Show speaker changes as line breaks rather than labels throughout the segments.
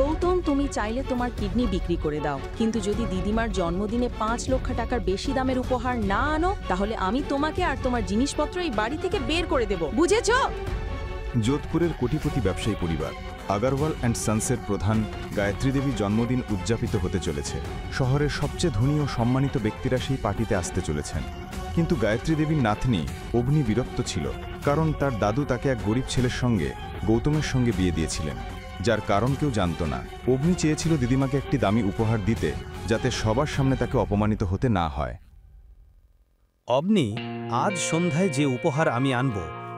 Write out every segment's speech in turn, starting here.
গৌতম, তুমি চাইলে তোমার কিডনি বিক্রি করে দাও, কিন্তু যদি দিদিমার জন্মদিনে 5 লক্ষ টাকার বেশি দামের উপহার না আনো, তাহলে আমি তোমাকে আর তোমার জিনিসপত্র এই বাড়ি থেকে বের করে দেব, বুঝেছো?
যোধপুরের কোটিপতি ব্যবসায়ী পরিবার আগরওয়াল অ্যান্ড সন্সের প্রধান গায়ত্রী দেবী জন্মদিন উদযাপিত হতে চলেছে। শহরের সবচেয়ে ধনী ও সম্মানিত ব্যক্তিরা সেই পার্টিতে আসতে চলেছেন। কিন্তু গায়ত্রী দেবীর নাতনি অগ্নি বিরক্ত ছিল, কারণ তার দাদু তাকে এক গরিব ছেলের সঙ্গে গৌতমের সঙ্গে বিয়ে দিয়েছিলেন, যার কারণ কেউ জানত না। অগ্নি চেয়েছিল দিদিমাকে একটি দামি উপহার দিতে, যাতে সবার সামনে তাকে অপমানিত হতে না হয়।
অবনি, আজ সন্ধ্যায় যে উপহার আমি আনব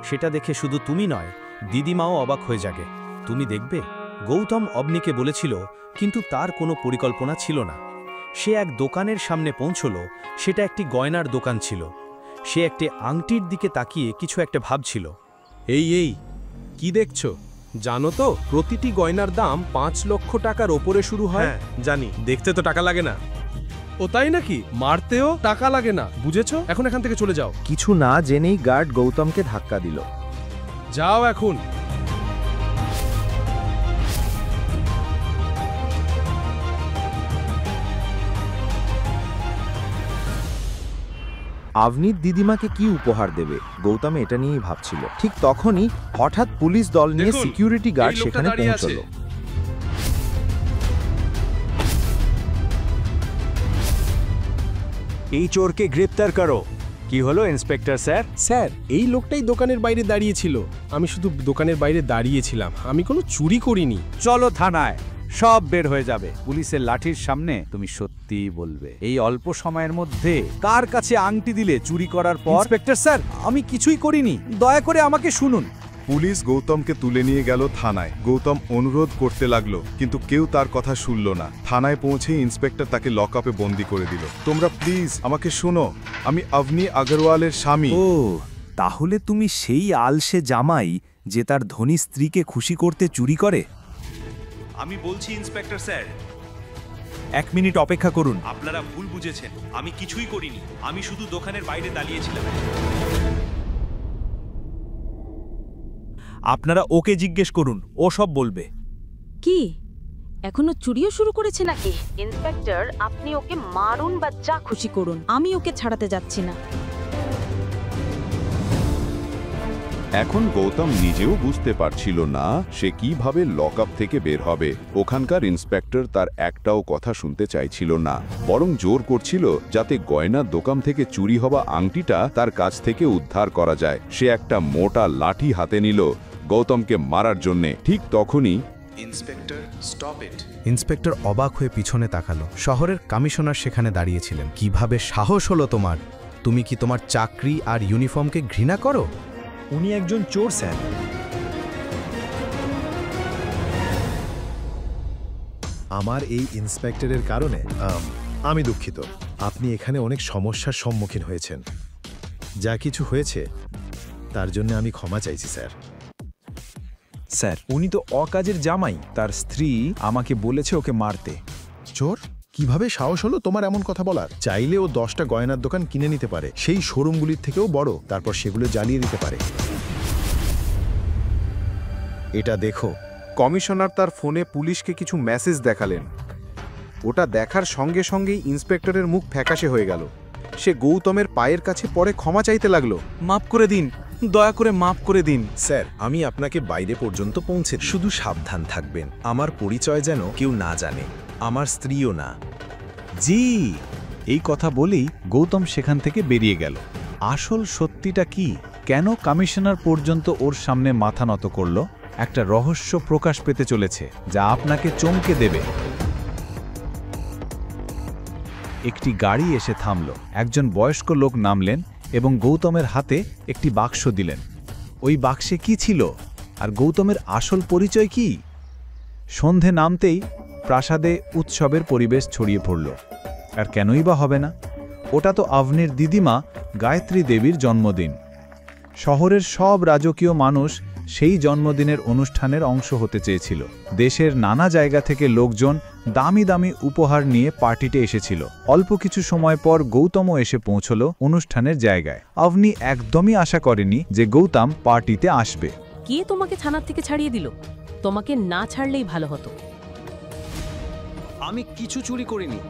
সেটা দেখে শুধু তুমি নয়, দিদিমাও অবাক হয়ে যাবে। তুমি দেখবে। গৌতম অবনিকে বলেছিল, কিন্তু তার কোনো পরিকল্পনা ছিল না। সে এক দোকানের সামনে পৌঁছল। সেটা একটি গয়নার দোকান ছিল। সে একটি আংটির দিকে তাকিয়ে কিছু একটা ভাবছিল।
এই কি দেখছো? জানো তো প্রতিটি গয়নার দাম 5 লক্ষ টাকার ওপরে শুরু হয়।
হ্যাঁ জানি, দেখতে তো টাকা লাগে না।
ও তাই নাকি? মারতেও টাকা লাগে না, বুঝেছো? এখন এখান থেকে চলে যাও।
কিছু না জেনেই গার্ড গৌতমকে ধাক্কা দিল।
যাও এখন।
আভনির দিদিমাকে কি উপহার দেবে, গৌতম এটা নিয়েই ভাবছিল। ঠিক তখনই হঠাৎ পুলিশ দল নিয়ে সিকিউরিটি গার্ড সেখানে পৌঁছল।
এই চোরকে গ্রেপ্তার করো। কি হলো ইন্সপেক্টর স্যার?
স্যার, এই লোকটাই দোকানের বাইরে দাঁড়িয়েছিল। আমি শুধু দোকানের বাইরে দাঁড়িয়েছিলাম, আমি কোনো চুরি করিনি।
চলো থানায়, সব বের হয়ে যাবে। পুলিশের লাঠির সামনে তুমি সত্যিই বলবে এই অল্প সময়ের মধ্যে কার কাছে আংটি দিলে চুরি করার পর। ইন্সপেক্টর স্যার, আমি কিছুই করিনি, দয়া করে আমাকে শুনুন।
পুলিশ গৌতমকে তুলে নিয়ে গেল থানায়। গৌতম অনুরোধ করতে লাগলো, কিন্তু কেউ তার কথা শুনল না। থানায় পৌঁছেই ইন্সপেক্টর তাকে লকআপে বন্দি করে দিল। তোমরা প্লিজ আমাকে শোনো, আমি অবনি আগরওয়ালের স্বামী।
ও, তাহলে তুমি সেই আলসে জামাই যে তার ধনী স্ত্রীকে খুশি করতে চুরি করে?
আমি বলছি ইন্সপেক্টর স্যার,
1 মিনিট অপেক্ষা করুন।
আপনারা ভুল বুঝেছেন। আমি কিছুই করিনি, আমি শুধু দোকানের বাইরে দাঁড়িয়েছিলাম।
আপনারা ওকে জিজ্ঞেস করুন, ও সব বলবে।
কি এখনো চুরিও শুরু করেছে নাকি? ইন্সপেক্টর, আপনি ওকে মারুন বা যা খুশি করুন, আমি ওকে ছাড়াতে যাচ্ছি না।
এখন গৌতম নিজেও বুঝতে পারছিল না সে কিভাবে লকআপ থেকে বের হবে। ওখানকার ইন্সপেক্টর তার একটাও কথা শুনতে চাইছিল না, বরং জোর করছিল যাতে গয়নার দোকান থেকে চুরি হওয়া আংটিটা তার কাছ থেকে উদ্ধার করা যায়। সে একটা মোটা লাঠি হাতে নিল গৌতমকে মারার জন্যে। ঠিক তখনই
ইন্সপেক্টর অবাক হয়ে পিছনে তাকালো। শহরের কমিশনার সেখানে দাঁড়িয়েছিলেন। কিভাবে সাহস হলো তোমার? তুমি কি তোমার চাকরি আর ইউনিফর্মকে ঘৃণা করো?
উনি একজন চোর স্যার।
আমার এই ইন্সপেক্টরের কারণে আমি দুঃখিত। আপনি এখানে অনেক সমস্যার সম্মুখীন হয়েছেন। যা কিছু হয়েছে তার জন্য আমি ক্ষমা চাইছি স্যার।
স্যার, উনি তো অকাজের জামাই। তার স্ত্রী আমাকে বলেছে ওকে মারতে।
চোর? কিভাবে সাহস হলো তোমার এমন কথা বলার? চাইলে ও 10টা গয়নার দোকান কিনে নিতে পারে, সেই শোরুমগুলির থেকেও বড়, তারপর সেগুলো জ্বালিয়ে দিতে পারে। এটা দেখো।
কমিশনার তার ফোনে পুলিশকে কিছু মেসেজ দেখালেন। ওটা দেখার সঙ্গে সঙ্গেই ইন্সপেক্টরের মুখ ফ্যাকাশে হয়ে গেল। সে গৌতমের পায়ের কাছে পড়ে ক্ষমা চাইতে লাগলো।
মাফ করে দিন, দয়া করে মাফ করে দিন।
স্যার, আমি আপনাকে বাইরে পর্যন্ত পৌঁছে দিই।
শুধু সাবধান থাকবেন, আমার পরিচয় যেন কেউ না জানে, আমার স্ত্রীও না।
জি, এই কথা বলেই গৌতম সেখান থেকে বেরিয়ে গেল। আসল সত্যিটা কি? কেন কমিশনার পর্যন্ত ওর সামনে মাথা নত করল? একটা রহস্য প্রকাশ পেতে চলেছে যা আপনাকে চমকে দেবে। একটি গাড়ি এসে থামল। একজন বয়স্ক লোক নামলেন এবং গৌতমের হাতে একটি বাক্স দিলেন। ওই বাক্সে কি ছিল? আর গৌতমের আসল পরিচয় কি? সন্ধে নামতেই প্রাসাদে উৎসবের পরিবেশ ছড়িয়ে পড়ল। আর কেনই বা হবে না? ওটা তো অবনির দিদিমা গায়ত্রী দেবীর জন্মদিন। শহরের সব রাজকীয় মানুষ সেই জন্মদিনের অনুষ্ঠানের অংশ হতে চেয়েছিল। দেশের নানা জায়গা থেকে লোকজন দামি দামি উপহার নিয়ে পার্টিতে এসেছিল। অল্প কিছু সময় পর গৌতমও এসে পৌঁছল অনুষ্ঠানের জায়গায়। অবনি একদমই আশা করেনি যে গৌতম পার্টিতে আসবে।
কে তোমাকে থানার থেকে ছাড়িয়ে দিল? তোমাকে না ছাড়লেই ভালো হতো।
আমি কিছু চুরি করিনি।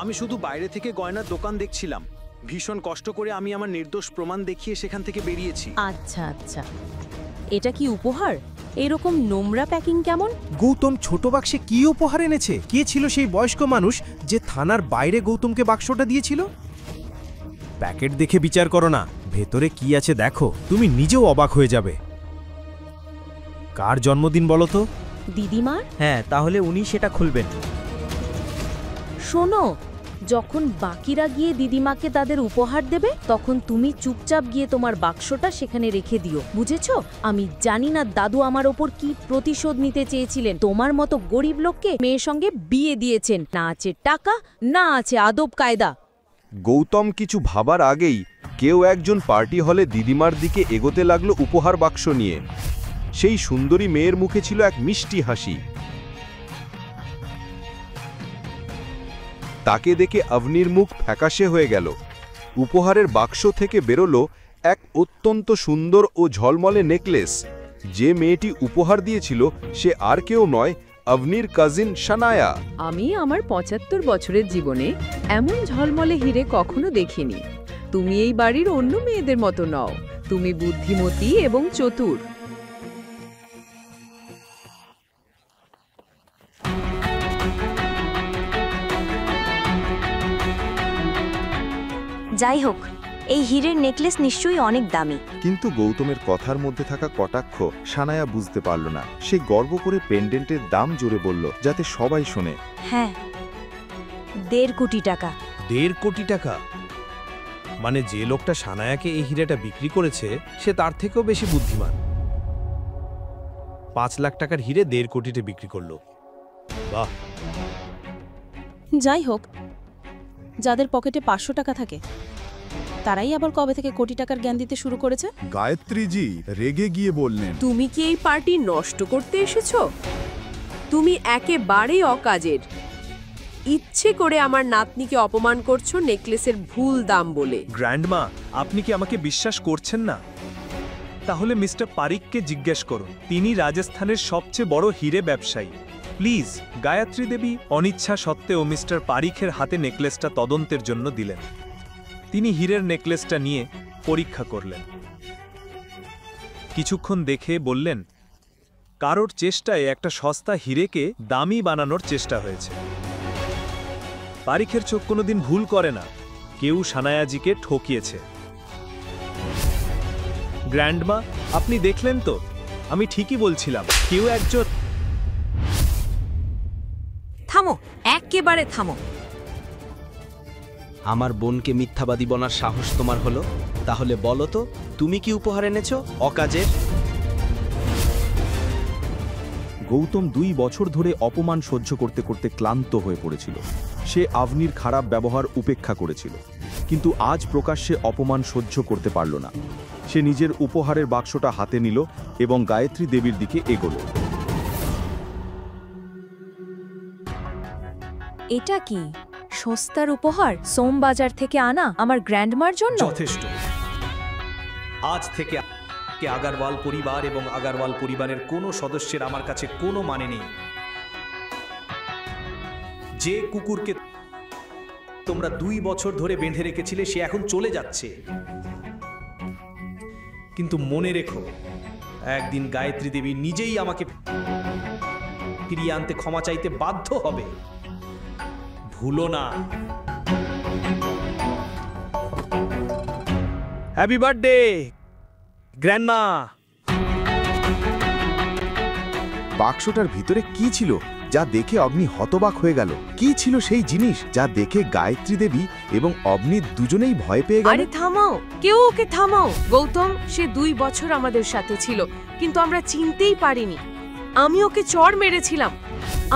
আমি শুধু বাইরে থেকে গয়নার দোকান দেখছিলাম। ভীষণ কষ্ট করে আমি আমার নির্দোষ প্রমাণ দেখিয়ে সেখান থেকে বেরিয়েছি।
আচ্ছা আচ্ছা, এটা কি উপহার? এরকম নোংরা প্যাকিং কেমন?
গৌতম ছোট বাক্সে কি উপহার এনেছে? কে ছিল সেই বয়স্ক মানুষ যে থানার বাইরে গৌতমকে বাক্সটা দিয়েছিল? প্যাকেট দেখে বিচার করো না, ভেতরে কি আছে দেখো, তুমি নিজেও অবাক হয়ে যাবে। কার জন্মদিন বলো তো?
দিদিমার।
হ্যাঁ, তাহলে উনি সেটা খুলবেন।
শোনো, যখন বাকিরা গিয়ে দিদিমাকে তাদের উপহার দেবে তখন তুমি চুপচাপ গিয়ে তোমার বাক্সটা সেখানে রেখে দিও, বুঝেছো? আমি জানি না দাদু আমার ওপর কি প্রতিশোধ নিতে চেয়েছিলেন। তোমার মতো গরিব লোককে মেয়ের সঙ্গে বিয়ে দিয়েছেন, না আছে টাকা, না আছে আদব কায়দা।
গৌতম কিছু ভাবার আগেই কেউ একজন পার্টি হলে দিদিমার দিকে এগোতে লাগলো উপহার বাক্স নিয়ে। সেই সুন্দরী মেয়ের মুখে ছিল এক মিষ্টি হাসি। তাকে দেখে অবনীর মুখ ফ্যাকাশে হয়ে গেল। উপহারের বাক্স থেকে বেরোলো এক অত্যন্ত সুন্দর ও ঝলমলে নেকলেস। যে মেয়েটি উপহার দিয়েছিল সে আর কেউ নয়, অবনীর কাজিন শানায়া।
আমি আমার ৭৫ বছরের জীবনে এমন ঝলমলে হিরে কখনো দেখিনি। তুমি এই বাড়ির অন্য মেয়েদের মতো নও, তুমি বুদ্ধিমতী এবং চতুর।
যাই হোক, এই হীরের নেকলেস নিশ্চয়ই অনেক দামি।
কিন্তু গৌতমের কথার মধ্যে থাকা কটাক্ষ শানায়া বুঝতে পারল না। সে গর্ব করে পেন্ডেন্টের দাম জোরে বলল, যাতে সবাই শোনে।
হ্যাঁ, ১.৫ কোটি টাকা।
১.৫ কোটি টাকা? মানে যে লোকটা শানায়াকে এই হীরেটা বিক্রি করেছে সে তার থেকেও বেশি বুদ্ধিমান। ৫ লাখ টাকার হীরে ১.৫ কোটিতে বিক্রি করলো। বাহ।
যাই হোক, যাদের পকেটে ৫০০ টাকা থাকে তারাই আবার কবে থেকে কোটি টাকার জ্ঞান দিতে শুরু করেছে?
গায়ত্রীজি রেগে গিয়ে বললেন,
তুমি কি এই পার্টি নষ্ট করতে এসেছো? তুমি একেবারেই অকাজের। ইচ্ছে করে আমার নাতনিকে অপমান করছো নেকলেসের ভুল দাম বলে।
গ্র্যান্ডমা, আপনি কি আমাকে বিশ্বাস করছেন না? তাহলে মিস্টার পারিককে জিজ্ঞেস করুন, তিনি রাজস্থানের সবচেয়ে বড় হীরে ব্যবসায়ী। প্লিজ। গায়ত্রী দেবী অনিচ্ছা সত্ত্বেও মিস্টার পারিকের হাতে নেকলেসটা তদন্তের জন্য দিলেন। তিনি হীরের নেকলেসটা নিয়ে পরীক্ষা করলেন। কিছুক্ষণ দেখে বললেন, কারোর চেষ্টায় একটা সস্তা হীরেকে দামি বানানোর চেষ্টা হয়েছে। পারিকের চোখ কোনোদিন ভুল করে না, কেউ শানায়াজিকে ঠকিয়েছে। গ্র্যান্ডমা, আপনি দেখলেন তো, আমি ঠিকই বলছিলাম, কেউ একজন।
থামো, একেবারে থামো।
আমার বোনকে মিথ্যাবাদী বলার সাহস তোমার হলো? তাহলে বলো তো, তুমি কি উপহার এনেছো অকাজের?
গৌতম ২ বছর ধরে অপমান সহ্য করতে করতে ক্লান্ত হয়ে পড়েছিল। সে অবনীর খারাপ ব্যবহার উপেক্ষা করেছিল, কিন্তু আজ প্রকাশ্যে অপমান সহ্য করতে পারল না। সে নিজের উপহারের বাক্সটা হাতে নিল এবং গায়ত্রী দেবীর দিকে এগোল।
এটা কি সস্তার উপহার? সোমবাজার থেকে আনা আমার গ্র্যান্ডমার জন্য?
যথেষ্ট। আজ থেকে আগারওয়াল পরিবার এবং আগারওয়াল পরিবারের কোনো সদস্যের আমার কাছে কোনো মানে নেই। যে কুকুরকে তোমরা ২ বছর ধরে বেঁধে রেখেছিলে সে এখন চলে যাচ্ছে, কিন্তু মনে রেখো, একদিন গায়ত্রী দেবী নিজেই আমাকে ফিরিয়ে আনতে ক্ষমা চাইতে বাধ্য হবে। ভুলো না।
Happy birthday grandma.
বাক্সটার ভিতরে কি ছিল যা দেখে অগ্নি হতবাক হয়ে গেল? কি ছিল সেই জিনিস যা দেখে গায়ত্রী দেবী এবং অগ্নি দুজনেই ভয় পেয়ে গেল?
আরে থামাও, কেউ ওকে থামাও। গৌতম, সে ২ বছর আমাদের সাথে ছিল, কিন্তু আমরা চিনতেই পারিনি। আমি ওকে চড় মেরেছিলাম।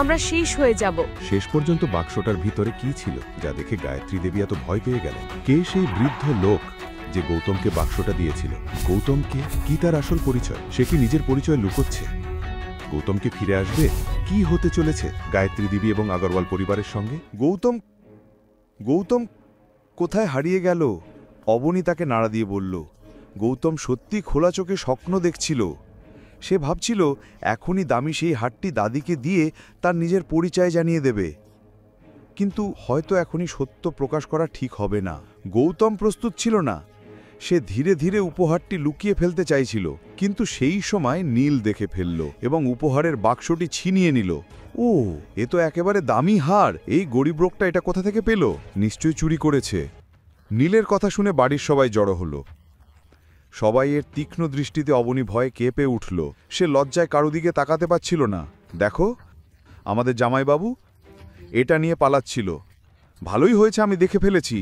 আমরা শেষ হয়ে যাব।
শেষ পর্যন্ত বাক্সটার ভিতরে কি ছিল যা দেখে গায়ত্রী দেবী এত ভয় পেয়ে গেলেন? কে সেই বৃদ্ধ লোক যে গৌতমকে বাক্সটা দিয়েছিল? গৌতমকে কি তার আসল পরিচয়? সে কি নিজের পরিচয় লুকোচ্ছে? গৌতমকে ফিরে আসবে? কি হতে চলেছে গায়ত্রী দেবী এবং আগরওয়াল পরিবারের সঙ্গে?
গৌতম কোথায় হারিয়ে গেল? অবনী তাকে নাড়া দিয়ে বলল। গৌতম সত্যি খোলা চোখে স্বপ্ন দেখছিল। সে ভাবছিল এখনই দামি সেই হাটটি দাদিকে দিয়ে তার নিজের পরিচয় জানিয়ে দেবে।
কিন্তু হয়তো এখনই সত্য প্রকাশ করা ঠিক হবে না। গৌতম প্রস্তুত ছিল না। সে ধীরে ধীরে উপহারটি লুকিয়ে ফেলতে চাইছিল, কিন্তু সেই সময় নীল দেখে ফেলল এবং উপহারের বাক্সটি ছিনিয়ে নিল। ও, এ তো একেবারে দামি হার। এই গরিব লোকটা এটা কোথা থেকে পেল? নিশ্চয়ই চুরি করেছে। নীলের কথা শুনে বাড়ির সবাই জড়ো হলো। সবাই এর তীক্ষ্ণ দৃষ্টিতে অবনী ভয়ে কেঁপে উঠল। সে লজ্জায় কারো দিকে তাকাতে পারছিল না। দেখো, আমাদের জামাইবাবু এটা নিয়ে পালাচ্ছিল। ভালোই হয়েছে আমি দেখে ফেলেছি,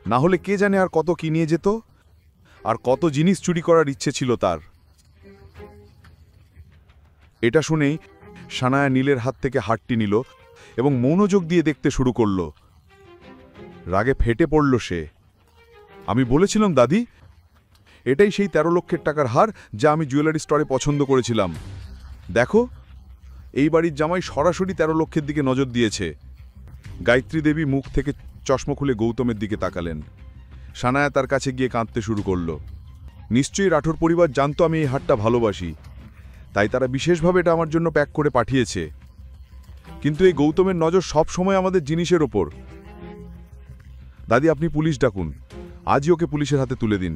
না হলে কে জানে আর কত কি নিয়ে যেত, আর কত জিনিস চুরি করার ইচ্ছে ছিল তার। এটা শুনেই সানায়া নীলের হাত থেকে হাতটি নিল এবং মনোযোগ দিয়ে দেখতে শুরু করল। রাগে ফেটে পড়ল সে। আমি বলেছিলাম দাদি, এটাই সেই 13 লক্ষের টাকার হার যা আমি জুয়েলারি স্টোরে পছন্দ করেছিলাম। দেখো, এই বাড়ির জামাই সরাসরি 13 লক্ষের দিকে নজর দিয়েছে। গায়ত্রী দেবী মুখ থেকে চশমা খুলে গৌতমের দিকে তাকালেন। সানায়া তার কাছে গিয়ে কাঁদতে শুরু করল। নিশ্চয়ই রাঠোর পরিবার জানতো আমি এই হারটা ভালোবাসি, তাই তারা বিশেষভাবে এটা আমার জন্য প্যাক করে পাঠিয়েছে। কিন্তু এই গৌতমের নজর সব সময় আমাদের জিনিসের ওপর। দাদি, আপনি পুলিশ ডাকুন। আজই ওকে পুলিশের হাতে তুলে দিন।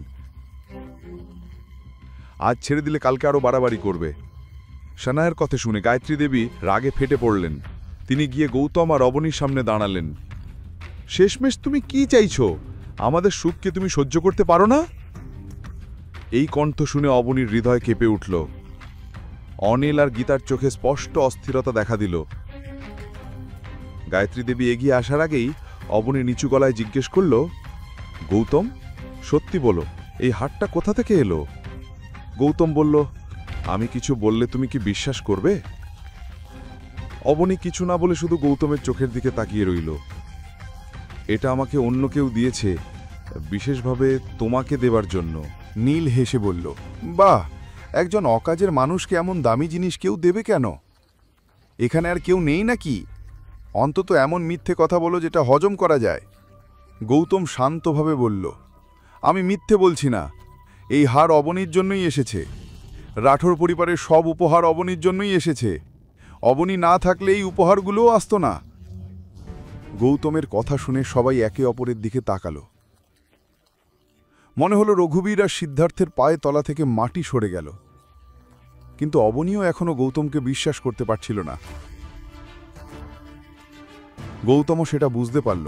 আজ ছেড়ে দিলে কালকে আরও বাড়াবাড়ি করবে। সানায়ের কথা শুনে গায়ত্রী দেবী রাগে ফেটে পড়লেন। তিনি গিয়ে গৌতম আর অবনীর সামনে দাঁড়ালেন। শেষমেশ তুমি কি চাইছো? আমাদের সুখকে তুমি সহ্য করতে পারো না? এই কণ্ঠ শুনে অবনীর হৃদয় কেঁপে উঠল। অনিল আর গীতার চোখে স্পষ্ট অস্থিরতা দেখা দিল। গায়ত্রী দেবী এগিয়ে আসার আগেই অবনী নিচু গলায় জিজ্ঞেস করল, গৌতম, সত্যি বলো, এই হারটা কোথা থেকে এলো? গৌতম বলল, আমি কিছু বললে তুমি কি বিশ্বাস করবে? অবনী কিছু না বলে শুধু গৌতমের চোখের দিকে তাকিয়ে রইল। এটা আমাকে অন্য কেউ দিয়েছে, বিশেষভাবে তোমাকে দেবার জন্য।
নীল হেসে বলল, বাহ, একজন অকাজের মানুষকে এমন দামি জিনিস কেউ দেবে কেন? এখানে আর কেউ নেই নাকি? অন্তত এমন মিথ্যে কথা বলো যেটা হজম করা যায়। গৌতম শান্তভাবে বলল, আমি মিথ্যে বলছি না। এই হার অবনীর জন্যই এসেছে। রাঠোর পরিবারের সব উপহার অবনীর জন্যই এসেছে। অবনী না থাকলে এই উপহারগুলোও আসতো না। গৌতমের কথা শুনে সবাই একে অপরের দিকে তাকালো। মনে হলো রঘুবীর আর সিদ্ধার্থের পায়ে তলা থেকে মাটি সরে গেল। কিন্তু অবনীও এখনো গৌতমকে বিশ্বাস করতে পারছিল না। গৌতমও সেটা বুঝতে পারল।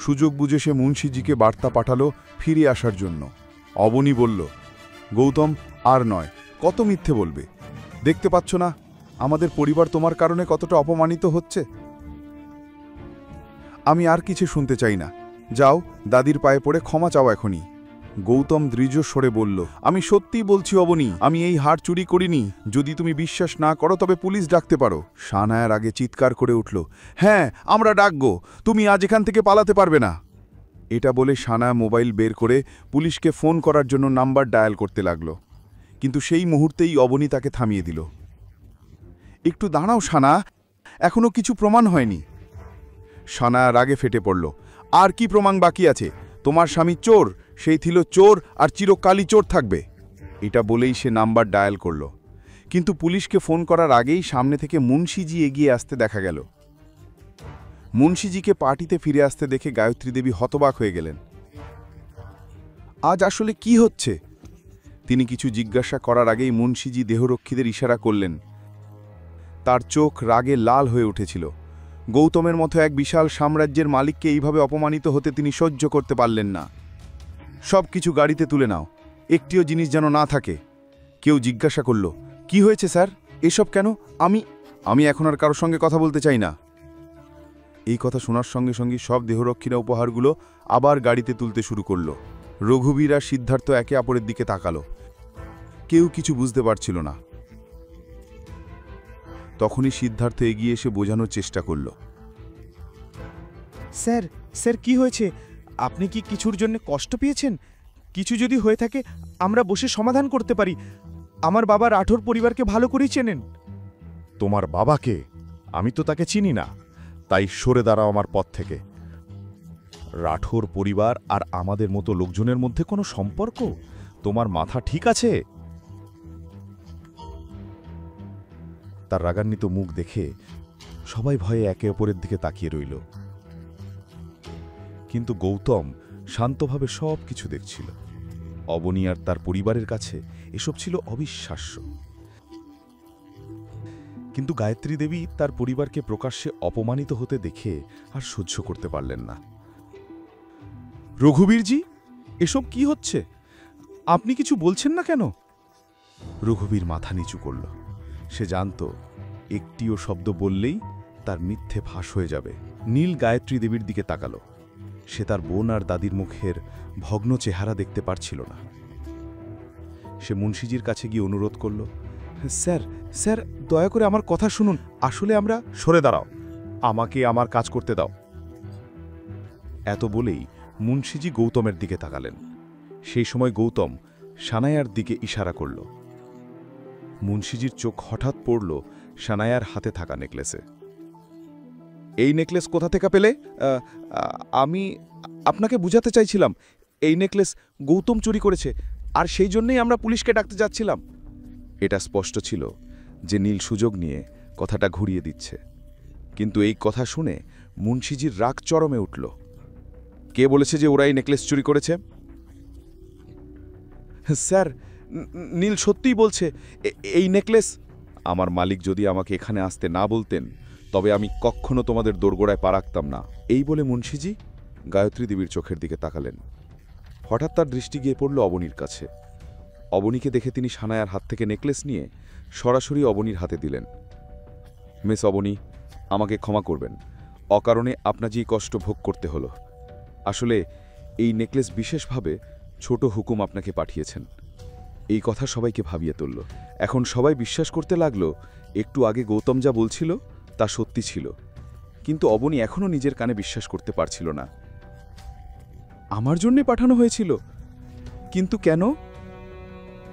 সুযোগ বুঝে সে মুন্সিজিকে বার্তা পাঠালো ফিরে আসার জন্য। অবনী বলল, গৌতম, আর নয়, কত মিথ্যে বলবে? দেখতে পাচ্ছ না আমাদের পরিবার তোমার কারণে কতটা অপমানিত হচ্ছে? আমি আর কিছু শুনতে চাই না। যাও, দাদির পায়ে পড়ে ক্ষমা চাও এখনই। গৌতম দৃঢ় স্বরে বলল, আমি সত্যিই বলছি অবনী, আমি এই হার চুরি করিনি। যদি তুমি বিশ্বাস না করো তবে পুলিশ ডাকতে পারো। সানায়ার আগে চিৎকার করে উঠল, হ্যাঁ, আমরা ডাকবো। তুমি আজ এখান থেকে পালাতে পারবে না। এটা বলে সানায়া মোবাইল বের করে পুলিশকে ফোন করার জন্য নাম্বার ডায়াল করতে লাগল। কিন্তু সেই মুহূর্তেই অবনী তাকে থামিয়ে দিল। একটু দাঁড়াও সানা, এখনো কিছু প্রমাণ হয়নি। সানায়া রাগে ফেটে পড়ল, আর কি প্রমাণ বাকি আছে? তোমার স্বামী চোর, সেই ছিল চোর আর চিরকালই চোর থাকবে। এটা বলেই সে নাম্বার ডায়াল করল। কিন্তু পুলিশকে ফোন করার আগেই সামনে থেকে মুন্সিজি এগিয়ে আসতে দেখা গেল। মুন্সিজিকে পার্টিতে ফিরে আসতে দেখে গায়ত্রী দেবী হতবাক হয়ে গেলেন। আজ আসলে কি হচ্ছে? তিনি কিছু জিজ্ঞাসা করার আগেই মুন্সিজি দেহরক্ষীদের ইশারা করলেন। তার চোখ রাগে লাল হয়ে উঠেছিল। গৌতমের মতো এক বিশাল সাম্রাজ্যের মালিককে এইভাবে অপমানিত হতে তিনি সহ্য করতে পারলেন না। সব কিছু গাড়িতে তুলে নাও, একটিও জিনিস যেন না থাকে। কেউ জিজ্ঞাসা করল, কি হয়েছে স্যার, এসব কেন? আমি এখন আর কারোর সঙ্গে কথা বলতে চাই না। এই কথা শোনার সঙ্গে সঙ্গে সব দেহরক্ষীরা উপহারগুলো আবার গাড়িতে তুলতে শুরু করল। রঘুবীর আর সিদ্ধার্থ একে অপরের দিকে তাকালো। কেউ কিছু বুঝতে পারছিল না। তখনই সিদ্ধার্থ এগিয়ে এসে বোঝানোর চেষ্টা করল।
স্যার, কি হয়েছে? আপনি কি কিছুর জন্য কষ্ট পেয়েছেন? কিছু যদি হয়ে থাকে আমরা বসে সমাধান করতে পারি। আমার বাবা রাঠোর পরিবারকে ভালো করেই চেনেন।
তোমার বাবাকে? আমি তো তাকে চিনি না, তাই সরে দাঁড়াও আমার পথ থেকে। রাঠোর পরিবার আর আমাদের মতো লোকজনের মধ্যে কোনো সম্পর্ক? তোমার মাথা ঠিক আছে? তার রাগান্বিত মুখ দেখে
সবাই ভয়ে একে অপরের দিকে তাকিয়ে রইল। কিন্তু গৌতম শান্তভাবে সব কিছু দেখছিল। অবনী আর তার পরিবারের কাছে এসব ছিল অবিশ্বাস্য। কিন্তু গায়ত্রী দেবী তার পরিবারকে প্রকাশ্যে অপমানিত হতে দেখে আর সহ্য করতে পারলেন না। রঘুবীরজি, এসব কি হচ্ছে? আপনি কিছু বলছেন না কেন? রঘুবীর মাথা নিচু করল। সে জানত একটিও শব্দ বললেই তার মিথ্যে ফাঁস হয়ে যাবে। নীল গায়ত্রী দেবীর দিকে তাকালো। সে তার বোন আর দাদির মুখের ভগ্ন চেহারা দেখতে পারছিল না। সে মুন্সিজির কাছে গিয়ে অনুরোধ করল, স্যার স্যার দয়া করে আমার কথা শুনুন। আসলে আমরা সরে দাঁড়াও, আমাকে আমার কাজ করতে দাও। এত বলেই মুন্সিজি গৌতমের দিকে তাকালেন। সেই সময় গৌতম সানায়ার দিকে ইশারা করল। মুন্সিজির চোখ হঠাৎ পড়ল সানায়ার হাতে থাকা নেকলেসে। এই নেকলেস কোথা থেকে পেলে? আমি আপনাকে বুঝাতে চাইছিলাম, এই নেকলেস গৌতম চুরি করেছে, আর সেই জন্যই আমরা পুলিশকে ডাকতে যাচ্ছিলাম। এটা স্পষ্ট ছিল যে নীল সুযোগ নিয়ে কথাটা ঘুরিয়ে দিচ্ছে। কিন্তু এই কথা শুনে মুন্সিজির রাগ চরমে উঠল। কে বলেছে যে ওরা এই নেকলেস চুরি করেছে? স্যার, নীল সত্যিই বলছে এই নেকলেস। আমার মালিক যদি আমাকে এখানে আসতে না বলতেন তবে আমি কখনো তোমাদের দোরগোড়ায় পা রাখতাম না। এই বলে মুন্সিজি গায়ত্রী দেবীর চোখের দিকে তাকালেন। হঠাৎ তার দৃষ্টি গিয়ে পড়ল অবনীর কাছে। অবনীকে দেখে তিনি সানায়ার হাত থেকে নেকলেস নিয়ে সরাসরি অবনীর হাতে দিলেন। মিস অবনী, আমাকে ক্ষমা করবেন, অকারণে আপনাকে এই কষ্ট ভোগ করতে হলো। আসলে এই নেকলেস বিশেষভাবে ছোট হুকুম আপনাকে পাঠিয়েছেন। এই কথা সবাইকে ভাবিয়ে তুলল। এখন সবাই বিশ্বাস করতে লাগলো একটু আগে গৌতম যা বলছিল তা সত্যি ছিল। কিন্তু অবনী এখনও নিজের কানে বিশ্বাস করতে পারছিল না। আমার জন্যে পাঠানো হয়েছিল? কিন্তু কেন?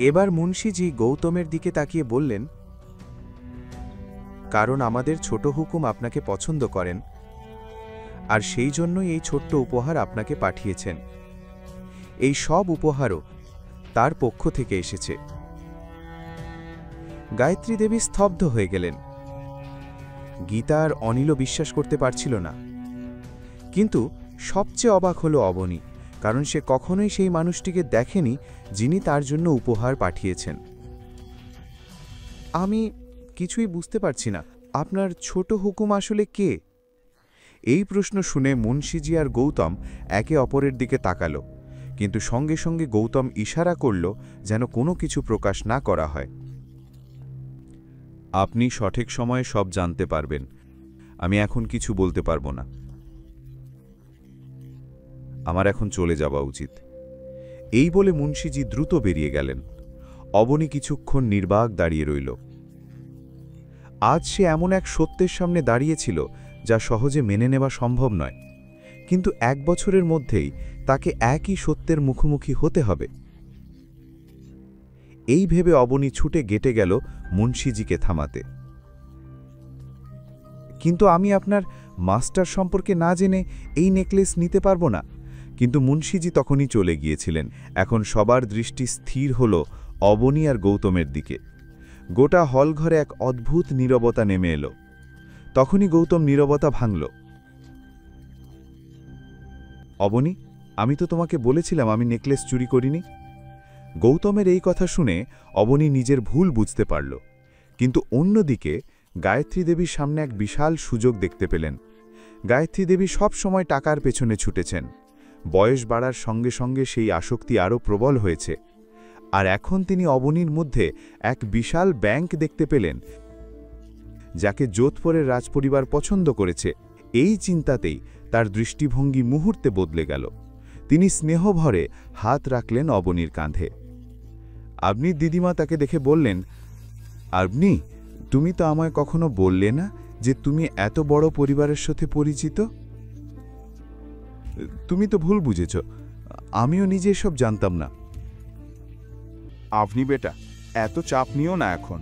এবার মুন্সিজি গৌতমের দিকে তাকিয়ে বললেন, কারণ আমাদের ছোট হুকুম আপনাকে পছন্দ করেন, আর সেই জন্যই এই ছোট্ট উপহার আপনাকে পাঠিয়েছেন। এই সব উপহারও তার পক্ষ থেকে এসেছে। গায়ত্রী দেবী স্তব্ধ হয়ে গেলেন। গীতা আর অনিলও বিশ্বাস করতে পারছিল না। কিন্তু সবচেয়ে অবাক হল অবনী, কারণ সে কখনোই সেই মানুষটিকে দেখেনি যিনি তার জন্য উপহার পাঠিয়েছেন। আমি কিছুই বুঝতে পারছি না, আপনার ছোট হুকুম আসলে কে? এই প্রশ্ন শুনে মুন্সিজি আর গৌতম একে অপরের দিকে তাকালো, কিন্তু সঙ্গে সঙ্গে গৌতম ইশারা করল যেন কোনো কিছু প্রকাশ না করা হয়।
আপনি সঠিক সময়ে সব জানতে পারবেন, আমি এখন কিছু বলতে পারবো না। আমার এখন চলে যাওয়া উচিত। এই বলে মুন্সিজি দ্রুত বেরিয়ে গেলেন। অবনী কিছুক্ষণ নির্বাক দাঁড়িয়ে রইল। আজ সে এমন এক সত্যের সামনে দাঁড়িয়েছিল যা সহজে মেনে নেওয়া সম্ভব নয়, কিন্তু 1 বছরের মধ্যেই তাকে একই সত্যের মুখোমুখি হতে হবে। এই ভেবে অবনী ছুটে গেটে গেল মুন্সিজিকে থামাতে। কিন্তু আমি আপনার মাস্টার সম্পর্কে না জেনে এই নেকলেস নিতে পারবো না। কিন্তু মুন্সিজি তখনই চলে গিয়েছিলেন। এখন সবার দৃষ্টি স্থির হল অবনী আর গৌতমের দিকে। গোটা হলঘরে এক অদ্ভুত নীরবতা নেমে এলো। তখনই গৌতম নীরবতা ভাঙল। অবনী, আমি তো তোমাকে বলেছিলাম আমি নেকলেস চুরি করিনি। গৌতমের এই কথা শুনে অবনী নিজের ভুল বুঝতে পারল। কিন্তু অন্যদিকে গায়ত্রী দেবীর সামনে এক বিশাল সুযোগ দেখতে পেলেন। গায়ত্রী দেবী সব সময় টাকার পেছনে ছুটেছেন। বয়স বাড়ার সঙ্গে সঙ্গে সেই আসক্তি আরও প্রবল হয়েছে। আর এখন তিনি অবনীর মধ্যে এক বিশাল ব্যাংক দেখতে পেলেন, যাকে যোধপুরের রাজপরিবার পছন্দ করেছে। এই চিন্তাতেই তার দৃষ্টিভঙ্গি মুহূর্তে বদলে গেল। তিনি স্নেহভরে হাত রাখলেন অবনীর কাঁধে। আবনির দিদিমা তাকে দেখে বললেন, আবনি, তুমি তো আমায় কখনো বললে না যে তুমি এত বড় পরিবারের সাথে পরিচিত। তুমি তো ভুল বুঝেছ, আমিও নিজে এসব জানতাম না।
আপনি বেটা এত চাপ নিও না এখন।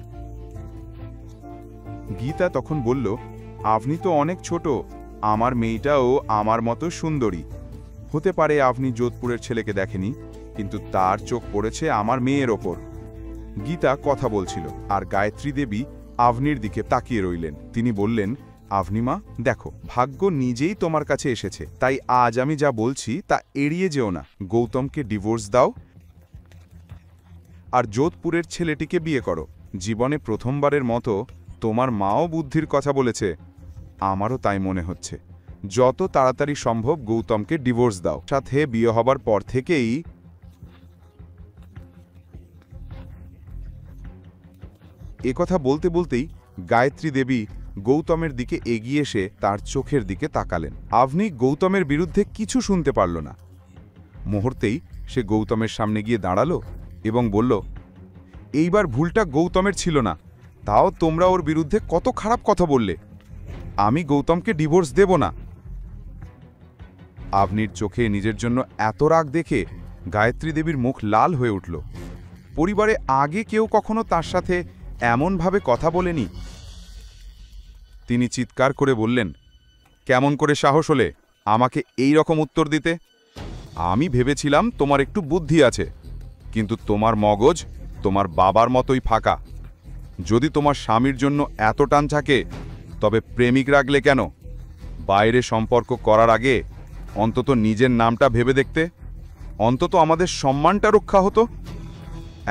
গীতা তখন বলল, আপনি তো অনেক ছোট, আমার মেয়েটাও আমার মতো সুন্দরী। হতে পারে আপনি যোধপুরের ছেলেকে দেখেনি, কিন্তু তার চোখ পড়েছে আমার মেয়ের ওপর। গীতা কথা বলছিল আর গায়ত্রী দেবী আবনির দিকে তাকিয়ে রইলেন। তিনি বললেন, আভনিমা, দেখো, ভাগ্য নিজেই তোমার কাছে এসেছে, তাই আজ আমি যা বলছি তা এড়িয়ে যেও না। গৌতমকে ডিভোর্স দাও আর যোধপুরের ছেলেটিকে বিয়ে করো। জীবনে প্রথমবারের মতো তোমার মাও বুদ্ধির কথা বলেছে। আমারও তাই মনে হচ্ছে। যত তাড়াতাড়ি সম্ভব গৌতমকে ডিভোর্স দাও। সাথে বিয়ে হবার পর থেকেই একথা বলতে বলতেই গায়ত্রী দেবী গৌতমের দিকে এগিয়ে এসে তার চোখের দিকে তাকালেন। আভনি গৌতমের বিরুদ্ধে কিছু শুনতে পারল না। মুহূর্তেই সে গৌতমের সামনে গিয়ে দাঁড়ালো এবং বলল, এইবার ভুলটা গৌতমের ছিল না, তাও তোমরা ওর বিরুদ্ধে কত খারাপ কথা বললে। আমি গৌতমকে ডিভোর্স দেব না। আভনির চোখে নিজের জন্য এত রাগ দেখে গায়ত্রী দেবীর মুখ লাল হয়ে উঠল। পরিবারে আগে কেউ কখনো তার সাথে এমনভাবে কথা বলেনি। তিনি চিৎকার করে বললেন, কেমন করে সাহস হলে আমাকে এই রকম উত্তর দিতে? আমি ভেবেছিলাম তোমার একটু বুদ্ধি আছে, কিন্তু তোমার মগজ তোমার বাবার মতোই ফাঁকা। যদি তোমার স্বামীর জন্য এত টান থাকে তবে প্রেমিক রাখলে কেন? বাইরে সম্পর্ক করার আগে অন্তত নিজের নামটা ভেবে দেখতে, অন্তত আমাদের সম্মানটা রক্ষা হতো।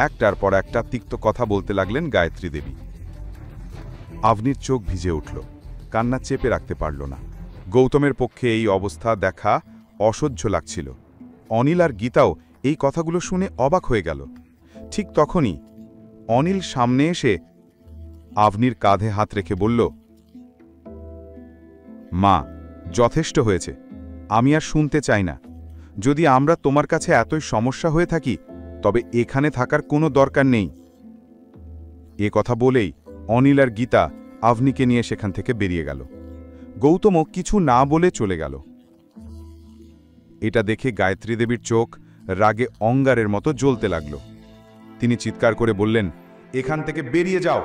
একটার পর একটা তিক্ত কথা বলতে লাগলেন গায়ত্রী দেবী। আভনির চোখ ভিজে উঠল, কান্না চেপে রাখতে পারল না। গৌতমের পক্ষে এই অবস্থা দেখা অসহ্য লাগছিল। অনিল আর গীতাও এই কথাগুলো শুনে অবাক হয়ে গেল। ঠিক তখনই অনিল সামনে এসে আভনির কাঁধে হাত রেখে বলল, মা, যথেষ্ট হয়েছে, আমি আর শুনতে চাই না। যদি আমরা তোমার কাছে এতই সমস্যা হয়ে থাকি তবে এখানে থাকার কোনো দরকার নেই। এ কথা বলেই অনিল আর গীতা আভনিকে নিয়ে সেখান থেকে বেরিয়ে গেল। গৌতমও কিছু না বলে চলে গেল। এটা দেখে গায়ত্রী দেবীর চোখ রাগে অঙ্গারের মতো জ্বলতে লাগল। তিনি চিৎকার করে বললেন, এখান থেকে বেরিয়ে যাও,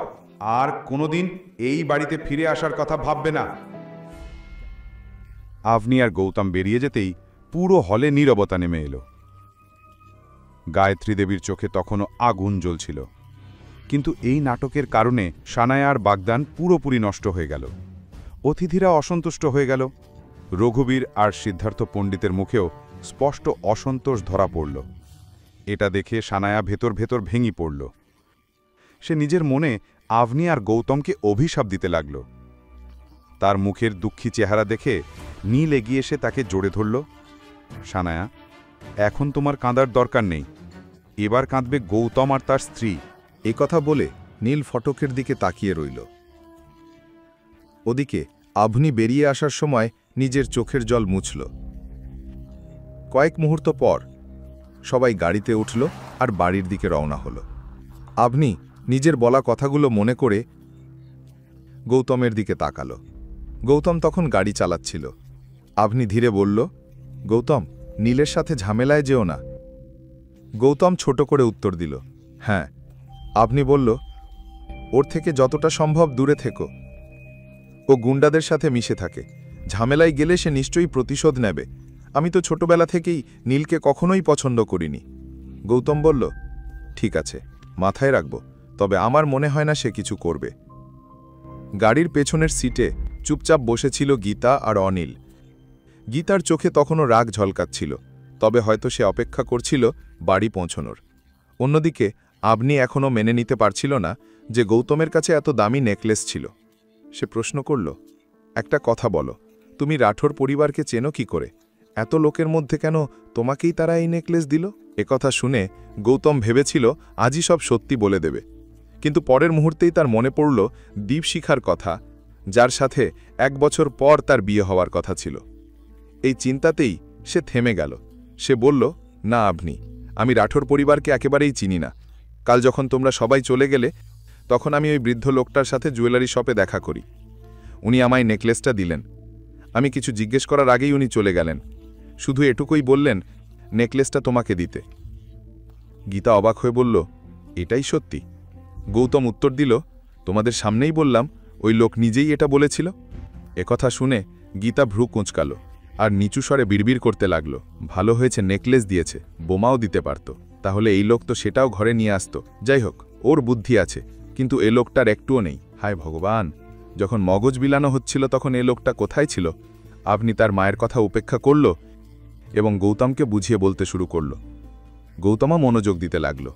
আর কোনোদিন এই বাড়িতে ফিরে আসার কথা ভাববে না। আভনি আর গৌতম বেরিয়ে যেতেই পুরো হলে নীরবতা নেমে এলো। গায়ত্রী দেবীর চোখে তখনও আগুন জ্বলছিল। কিন্তু এই নাটকের কারণে সানায়া আর বাগদান পুরোপুরি নষ্ট হয়ে গেল। অতিথিরা অসন্তুষ্ট হয়ে গেল। রঘুবীর আর সিদ্ধার্থ পণ্ডিতের মুখেও স্পষ্ট অসন্তোষ ধরা পড়ল। এটা দেখে সানায়া ভেতর ভেতর ভেঙে পড়ল। সে নিজের মনে আভনি আর গৌতমকে অভিশাপ দিতে লাগল। তার মুখের দুঃখী চেহারা দেখে নীল এগিয়ে এসে তাকে জড়ে ধরল। সানায়া, এখন তোমার কাঁদার দরকার নেই, এবার কাঁদবে গৌতম আর তার স্ত্রী।
কথা বলে নীল ফটকের দিকে তাকিয়ে রইল। ওদিকে আভনি বেরিয়ে আসার সময় নিজের চোখের জল মুছল। কয়েক মুহূর্ত পর সবাই গাড়িতে উঠল আর বাড়ির দিকে রওনা হল। আভনি নিজের বলা কথাগুলো মনে করে গৌতমের দিকে তাকাল। গৌতম তখন গাড়ি চালাচ্ছিল। আভনি ধীরে বলল, গৌতম, নীলের সাথে ঝামেলায় যেও না। গৌতম ছোট করে উত্তর দিল, হ্যাঁ। আভনি বলল, ওর থেকে যতটা সম্ভব দূরে থেকো। ও গুন্ডাদের সাথে মিশে থাকে, ঝামেলায় গেলে সে নিশ্চয়ই প্রতিশোধ নেবে। আমি তো ছোটবেলা থেকেই নীলকে কখনোই পছন্দ করিনি। গৌতম বলল, ঠিক আছে, মাথায় রাখব, তবে আমার মনে হয় না সে কিছু করবে। গাড়ির পেছনের সিটে চুপচাপ বসেছিল গীতা আর অনিল। গীতার চোখে তখনও রাগ ঝলকাচ্ছিল, তবে হয়তো সে অপেক্ষা করছিল বাড়ি পৌঁছনোর। অন্যদিকে আভনি এখনও মেনে নিতে পারছিল না যে গৌতমের কাছে এত দামি নেকলেস ছিল। সে প্রশ্ন করল, একটা কথা বলো, তুমি রাঠোর পরিবারকে চেনো কি করে? এত লোকের মধ্যে কেন তোমাকেই তারা এই নেকলেস দিল? একথা শুনে গৌতম ভেবেছিল আজই সব সত্যি বলে দেবে, কিন্তু পরের মুহূর্তেই তার মনে পড়ল দীপশিখার কথা, যার সাথে 1 বছর পর তার বিয়ে হওয়ার কথা ছিল। এই চিন্তাতেই সে থেমে গেল। সে বলল, না আভনি, আমি রাঠোর পরিবারকে একেবারেই চিনি না। কাল যখন তোমরা সবাই চলে গেলে তখন আমি ওই বৃদ্ধ লোকটার সাথে জুয়েলারি শপে দেখা করি। উনি আমায় নেকলেসটা দিলেন। আমি কিছু জিজ্ঞেস করার আগেই উনি চলে গেলেন। শুধু এটুকুই বললেন, নেকলেসটা তোমাকে দিতে। গীতা অবাক হয়ে বলল, এটাই সত্যি? গৌতম উত্তর দিল, তোমাদের সামনেই বললাম, ওই লোক নিজেই এটা বলেছিল। একথা শুনে গীতা ভ্রু কুঁচকাল আর নিচু স্বরে বিড়বিড় করতে লাগল, ভালো হয়েছে নেকলেস দিয়েছে, বোমাও দিতে পারত, তাহলে এই লোক তো সেটাও ঘরে নিয়ে আসত। যাই হোক, ওর বুদ্ধি আছে, কিন্তু এ লোকটার একটুও নেই। হায় ভগবান, যখন মগজ বিলানো হচ্ছিল তখন এ লোকটা কোথায় ছিল? আপনি তার মায়ের কথা উপেক্ষা করল এবং গৌতমকে বুঝিয়ে বলতে শুরু করল। গৌতমও মনোযোগ দিতে লাগল।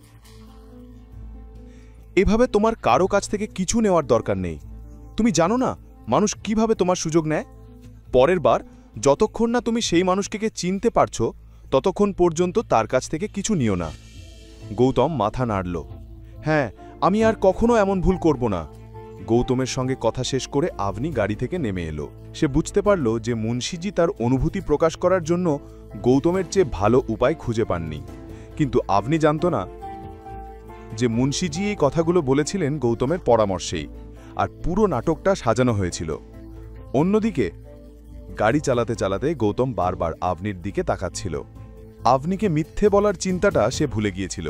এভাবে তোমার কারো কাছ থেকে কিছু নেওয়ার দরকার নেই। তুমি জানো না মানুষ কিভাবে তোমার সুযোগ নেয়? পরের বার যতক্ষণ না তুমি সেই মানুষকে চিনতে পারছো ততক্ষণ পর্যন্ত তার কাছ থেকে কিছু নিও না। গৌতম মাথা নাড়ল। হ্যাঁ, আমি আর কখনো এমন ভুল করব না। গৌতমের সঙ্গে কথা শেষ করে আভনি গাড়ি থেকে নেমে এলো। সে বুঝতে পারল যে মুন্সিজি তার অনুভূতি প্রকাশ করার জন্য গৌতমের চেয়ে ভালো উপায় খুঁজে পাননি। কিন্তু আভনি জানত না যে মুন্সিজি এই কথাগুলো বলেছিলেন গৌতমের পরামর্শেই, আর পুরো নাটকটা সাজানো হয়েছিল। অন্যদিকে গাড়ি চালাতে চালাতে গৌতম বারবার আভনির দিকে তাকাচ্ছিল। আভনিকে মিথ্যে বলার চিন্তাটা সে ভুলে গিয়েছিল।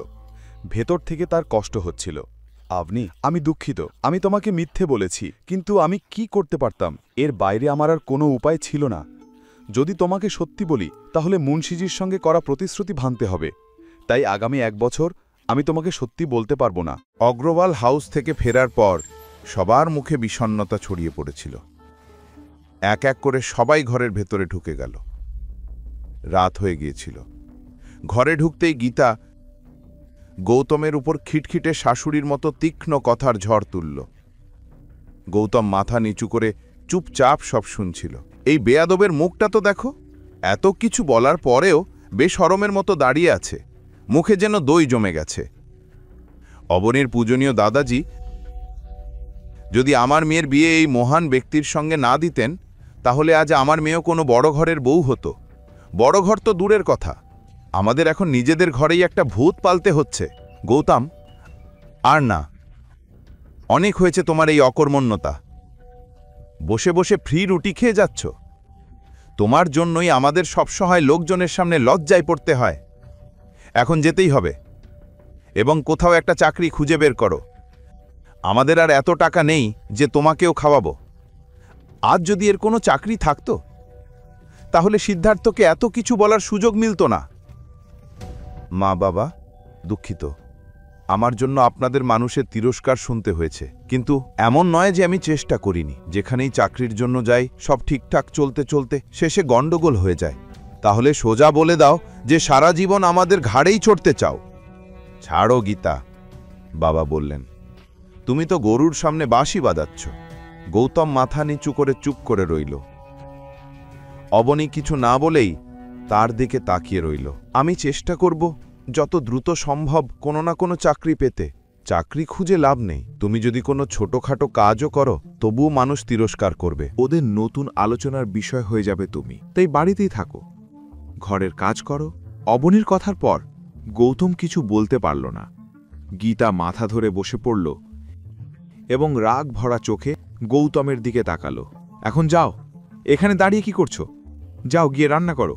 ভেতর থেকে তার কষ্ট হচ্ছিল। আভনি, আমি দুঃখিত, আমি তোমাকে মিথ্যে বলেছি, কিন্তু আমি কি করতে পারতাম? এর বাইরে আমার আর কোনো উপায় ছিল না। যদি তোমাকে সত্যি বলি তাহলে মুন্সিজির সঙ্গে করা প্রতিশ্রুতি ভাঙতে হবে। তাই আগামী 1 বছর আমি তোমাকে সত্যি বলতে পারবো না।
অগ্রওয়াল হাউস থেকে ফেরার পর সবার মুখে বিষণ্ণতা ছড়িয়ে পড়েছিল। এক এক করে সবাই ঘরের ভেতরে ঢুকে গেল। রাত হয়ে গিয়েছিল। ঘরে ঢুকতেই গীতা গৌতমের উপর খিটখিটে শাশুড়ির মতো তীক্ষ্ণ কথার ঝড় তুলল। গৌতম মাথা নিচু করে চুপচাপ সব শুনছিল। এই বেয়াদবের মুখটা তো দেখো, এত কিছু বলার পরেও বেশরমের মতো দাঁড়িয়ে আছে, মুখে যেন দই জমে গেছে। অবনীর পূজনীয় দাদাজি যদি আমার মেয়ের বিয়ে এই মহান ব্যক্তির সঙ্গে না দিতেন তাহলে আজ আমার মেয়েও কোনো বড় ঘরের বউ হতো। বড় ঘর তো দূরের কথা, আমাদের এখন নিজেদের ঘরেই একটা ভূত পালতে হচ্ছে। গৌতম, আর না, অনেক হয়েছে তোমার এই অকর্মণ্যতা। বসে বসে ফ্রি রুটি খেয়ে যাচ্ছ। তোমার জন্যই আমাদের সবসময় লোকজনের সামনে লজ্জায় পড়তে হয়। এখন যেতেই হবে এবং কোথাও একটা চাকরি খুঁজে বের করো। আমাদের আর এত টাকা নেই যে তোমাকেও খাওয়াবো। আজ যদি এর কোনো চাকরি থাকতো তাহলে সিদ্ধার্থকে এত কিছু বলার সুযোগ মিলত না। মা বাবা, দুঃখিত, আমার জন্য আপনাদের মানুষের তিরস্কার শুনতে হয়েছে, কিন্তু এমন নয় যে আমি চেষ্টা করিনি। যেখানেই চাকরির জন্য যাই সব ঠিকঠাক চলতে চলতে শেষে গন্ডগোল হয়ে যায়। তাহলে সোজা বলে দাও যে সারা জীবন আমাদের ঘাড়েই চড়তে চাও। ছাড়ো গীতা, বাবা বললেন, তুমি তো গরুর সামনে বাঁশি বাজাচ্ছ। গৌতম মাথা নিচু করে চুপ করে রইল। অবনী কিছু না বলেই তার দিকে তাকিয়ে রইল। আমি চেষ্টা করব যত দ্রুত সম্ভব কোনো না কোনো চাকরি পেতে। চাকরি খুঁজে লাভ নেই। তুমি যদি কোনো ছোটখাটো কাজও করো তবুও মানুষ তিরস্কার করবে।
ওদের নতুন আলোচনার বিষয় হয়ে যাবে তুমি, তাই বাড়িতেই থাকো, ঘরের কাজ করো। অবনীর কথার পর গৌতম কিছু বলতে পারল না। গীতা মাথা ধরে বসে পড়ল এবং রাগ ভরা চোখে গৌতমের দিকে তাকালো। এখন যাও, এখানে দাঁড়িয়ে কি করছো? যাও গিয়ে রান্না করো।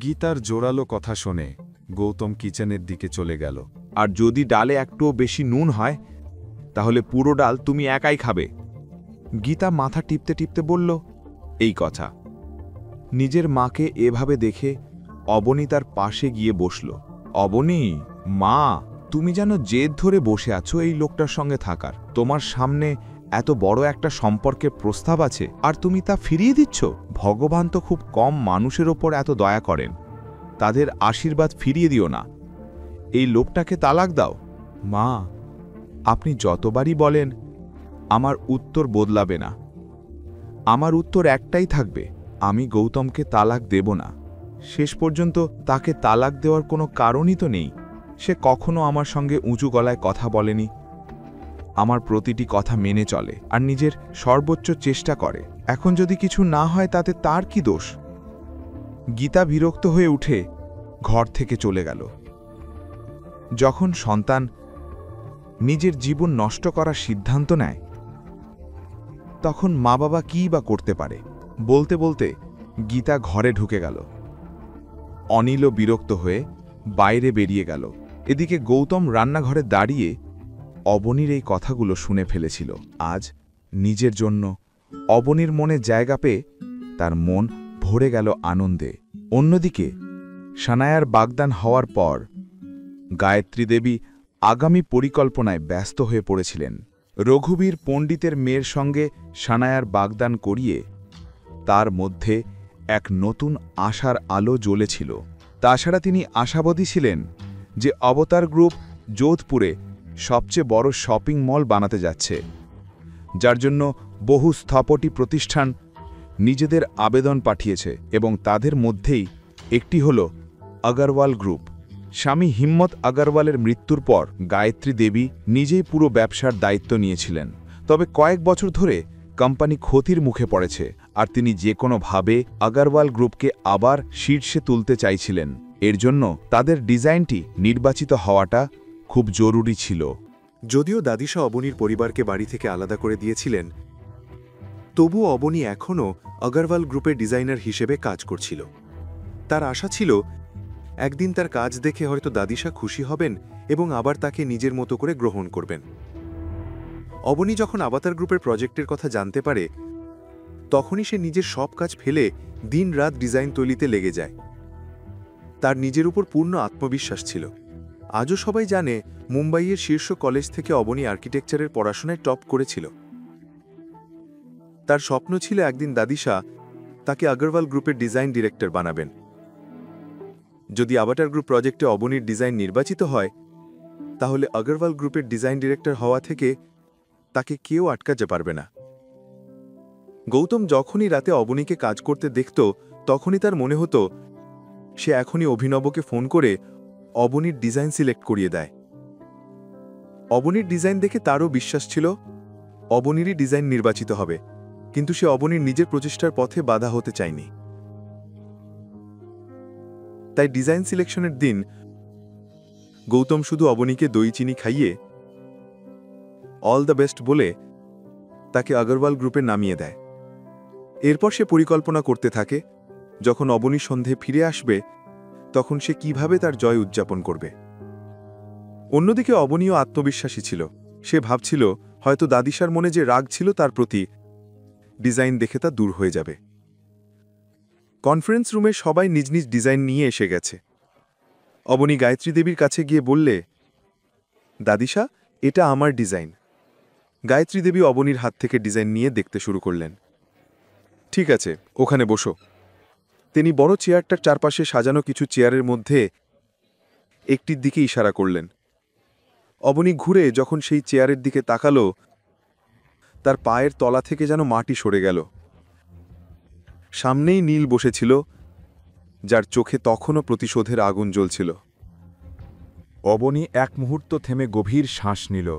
গীতার জোরালো কথা শুনে গৌতম কিচেনের দিকে চলে গেল।
আর যদি ডালে একটুও বেশি নুন হয় তাহলে পুরো ডাল তুমি একাই খাবে। গীতা মাথা টিপতে টিপতে বলল এই কথা। নিজের মাকে এভাবে দেখে অবনী তার পাশে গিয়ে বসল। অবনী, মা, তুমি যেন জেদ ধরে বসে আছো এই লোকটার সঙ্গে থাকার। তোমার সামনে এত বড় একটা সম্পর্কের প্রস্তাব আছে আর তুমি তা ফিরিয়ে দিচ্ছ। ভগবান তো খুব কম মানুষের ওপর এত দয়া করেন, তাদের আশীর্বাদ ফিরিয়ে দিও না। এই লোকটাকে তালাক দাও। মা, আপনি যতবারই বলেন আমার উত্তর বদলাবে না। আমার উত্তর একটাই থাকবে, আমি গৌতমকে তালাক দেব না। শেষ পর্যন্ত তাকে তালাক দেওয়ার কোনো কারণই তো নেই। সে কখনো আমার সঙ্গে উঁচু গলায় কথা বলেনি, আমার প্রতিটি কথা মেনে চলে আর নিজের সর্বোচ্চ চেষ্টা করে। এখন যদি কিছু না হয় তাতে তার কি দোষ? গীতা বিরক্ত হয়ে উঠে ঘর থেকে চলে গেল। যখন সন্তান নিজের জীবন নষ্ট করার সিদ্ধান্ত নেয় তখন মা বাবা কী বা করতে পারে? বলতে বলতে গীতা ঘরে ঢুকে গেল। অনিলও বিরক্ত হয়ে বাইরে বেরিয়ে গেল। এদিকে গৌতম রান্নাঘরে দাঁড়িয়ে অবনীর এই কথাগুলো শুনে ফেলেছিল। আজ নিজের জন্য অবনীর মনে জায়গা পেয়ে তার মন ভরে গেল আনন্দে। অন্যদিকে সানায়ার বাগদান হওয়ার পর গায়ত্রী দেবী আগামী পরিকল্পনায় ব্যস্ত হয়ে পড়েছিলেন। রঘুবীর পণ্ডিতের মেয়ের সঙ্গে
সানায়ার বাগদান করিয়ে তার মধ্যে এক নতুন আশার আলো জ্বলেছিল। তাছাড়া তিনি আশাবাদী ছিলেন যে অবতার গ্রুপ যোধপুরে সবচেয়ে বড় শপিং মল বানাতে যাচ্ছে, যার জন্য বহু স্থপতি প্রতিষ্ঠান নিজেদের আবেদন পাঠিয়েছে এবং তাদের মধ্যেই একটি হল আগরওয়াল গ্রুপ। স্বামী হিম্মত আগরওয়ালের মৃত্যুর পর গায়ত্রী দেবী নিজেই পুরো ব্যবসার দায়িত্ব নিয়েছিলেন। তবে কয়েক বছর ধরে কোম্পানি ক্ষতির মুখে পড়েছে আর তিনি যে কোনোভাবে আগরওয়াল গ্রুপকে আবার শীর্ষে তুলতে চাইছিলেন। এর জন্য তাদের ডিজাইনটি নির্বাচিত হওয়াটা খুব জরুরি ছিল।
যদিও দাদিশা অবনীর পরিবারকে বাড়ি থেকে আলাদা করে দিয়েছিলেন, তবুও অবনী এখনও আগরওয়াল গ্রুপের ডিজাইনার হিসেবে কাজ করছিল। তার আশা ছিল একদিন তার কাজ দেখে হয়তো দাদিশা খুশি হবেন এবং আবার তাকে নিজের মতো করে গ্রহণ করবেন। অবনী যখন আবাতার গ্রুপের প্রজেক্টের কথা জানতে পারে, তখনই সে নিজের সব কাজ ফেলে দিন-রাত ডিজাইন তৈরিতে লেগে যায়। তার নিজের উপর পূর্ণ আত্মবিশ্বাস ছিল। আজও সবাই জানে মুম্বাইয়ের শীর্ষ কলেজ থেকে অবনী আর্কিটেকচারের পড়াশোনায় টপ করেছিল। তার স্বপ্ন ছিল একদিন দাদিশা তাকে আগরওয়াল গ্রুপের ডিজাইন ডিরেক্টর বানাবেন। যদি আবাটার গ্রুপ প্রজেক্টে অবনীর ডিজাইন নির্বাচিত হয়, তাহলে আগরওয়াল গ্রুপের ডিজাইন ডিরেক্টর হওয়া থেকে তাকে কেউ আটকাতে পারবে না। গৌতম যখনই রাতে অবনীকে কাজ করতে দেখত, তখনই তার মনে হতো সে এখনই অভিনবকে ফোন করে অবনীর ডিজাইন সিলেক্ট করিয়ে দেয়। অবনীর ডিজাইন দেখে তারও বিশ্বাস ছিল অবনীরই ডিজাইন নির্বাচিত হবে, কিন্তু সে অবনীর নিজের প্রচেষ্টার পথে বাধা হতে চায়নি। তাই ডিজাইন সিলেকশনের দিন গৌতম শুধু অবনীকে দই চিনি খাইয়ে অল দ্য বেস্ট বলে তাকে আগরওয়াল গ্রুপে নামিয়ে দেয়। এরপর সে পরিকল্পনা করতে থাকে যখন অবনী সন্ধে ফিরে আসবে তখন সে কিভাবে তার জয় উদযাপন করবে। অন্যদিকে অবনীও আত্মবিশ্বাসী ছিল। সে ভাবছিল হয়তো দাদিশার মনে যে রাগ ছিল তার প্রতি ডিজাইন দেখে তা দূর হয়ে যাবে। কনফারেন্স রুমে সবাই নিজ নিজ ডিজাইন নিয়ে এসে গেছে। অবনী গায়ত্রী দেবীর কাছে গিয়ে বললে, দাদিশা, এটা আমার ডিজাইন। গায়ত্রী দেবী অবনীর হাত থেকে ডিজাইন নিয়ে দেখতে শুরু করলেন। ঠিক আছে, ওখানে বসো। তিনি বড় চেয়ারটার চারপাশে সাজানো কিছু চেয়ারের মধ্যে একটির দিকে ইশারা করলেন। অবনী ঘুরে যখন সেই চেয়ারের দিকে তাকালো, তার পায়ের তলা থেকে যেন মাটি সরে গেল। সামনেই নীল বসেছিল, যার চোখে তখনও প্রতিশোধের আগুন জ্বলছিল।
অবনী এক মুহূর্ত থেমে গভীর শ্বাস নিল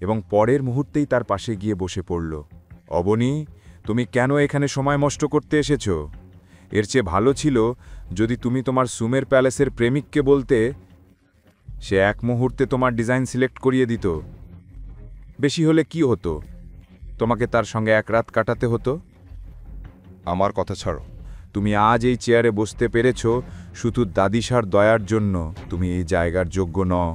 এবং পরের মুহূর্তেই তার পাশে গিয়ে বসে পড়ল। অবনী, তুমি কেন এখানে সময় নষ্ট করতে এসেছ? এর চেয়ে ভালো ছিল যদি তুমি তোমার সুমের প্যালেসের প্রেমিককে বলতে, সে এক মুহূর্তে তোমার ডিজাইন সিলেক্ট করিয়ে দিত। বেশি হলে কি হতো? তোমাকে তার সঙ্গে এক রাত কাটাতে হতো। আমার কথা ছাড়ো, তুমি আজ এই চেয়ারে বসতে পেরেছ শুধু দাদিশার দয়ার জন্য। তুমি এই জায়গার যোগ্য নও।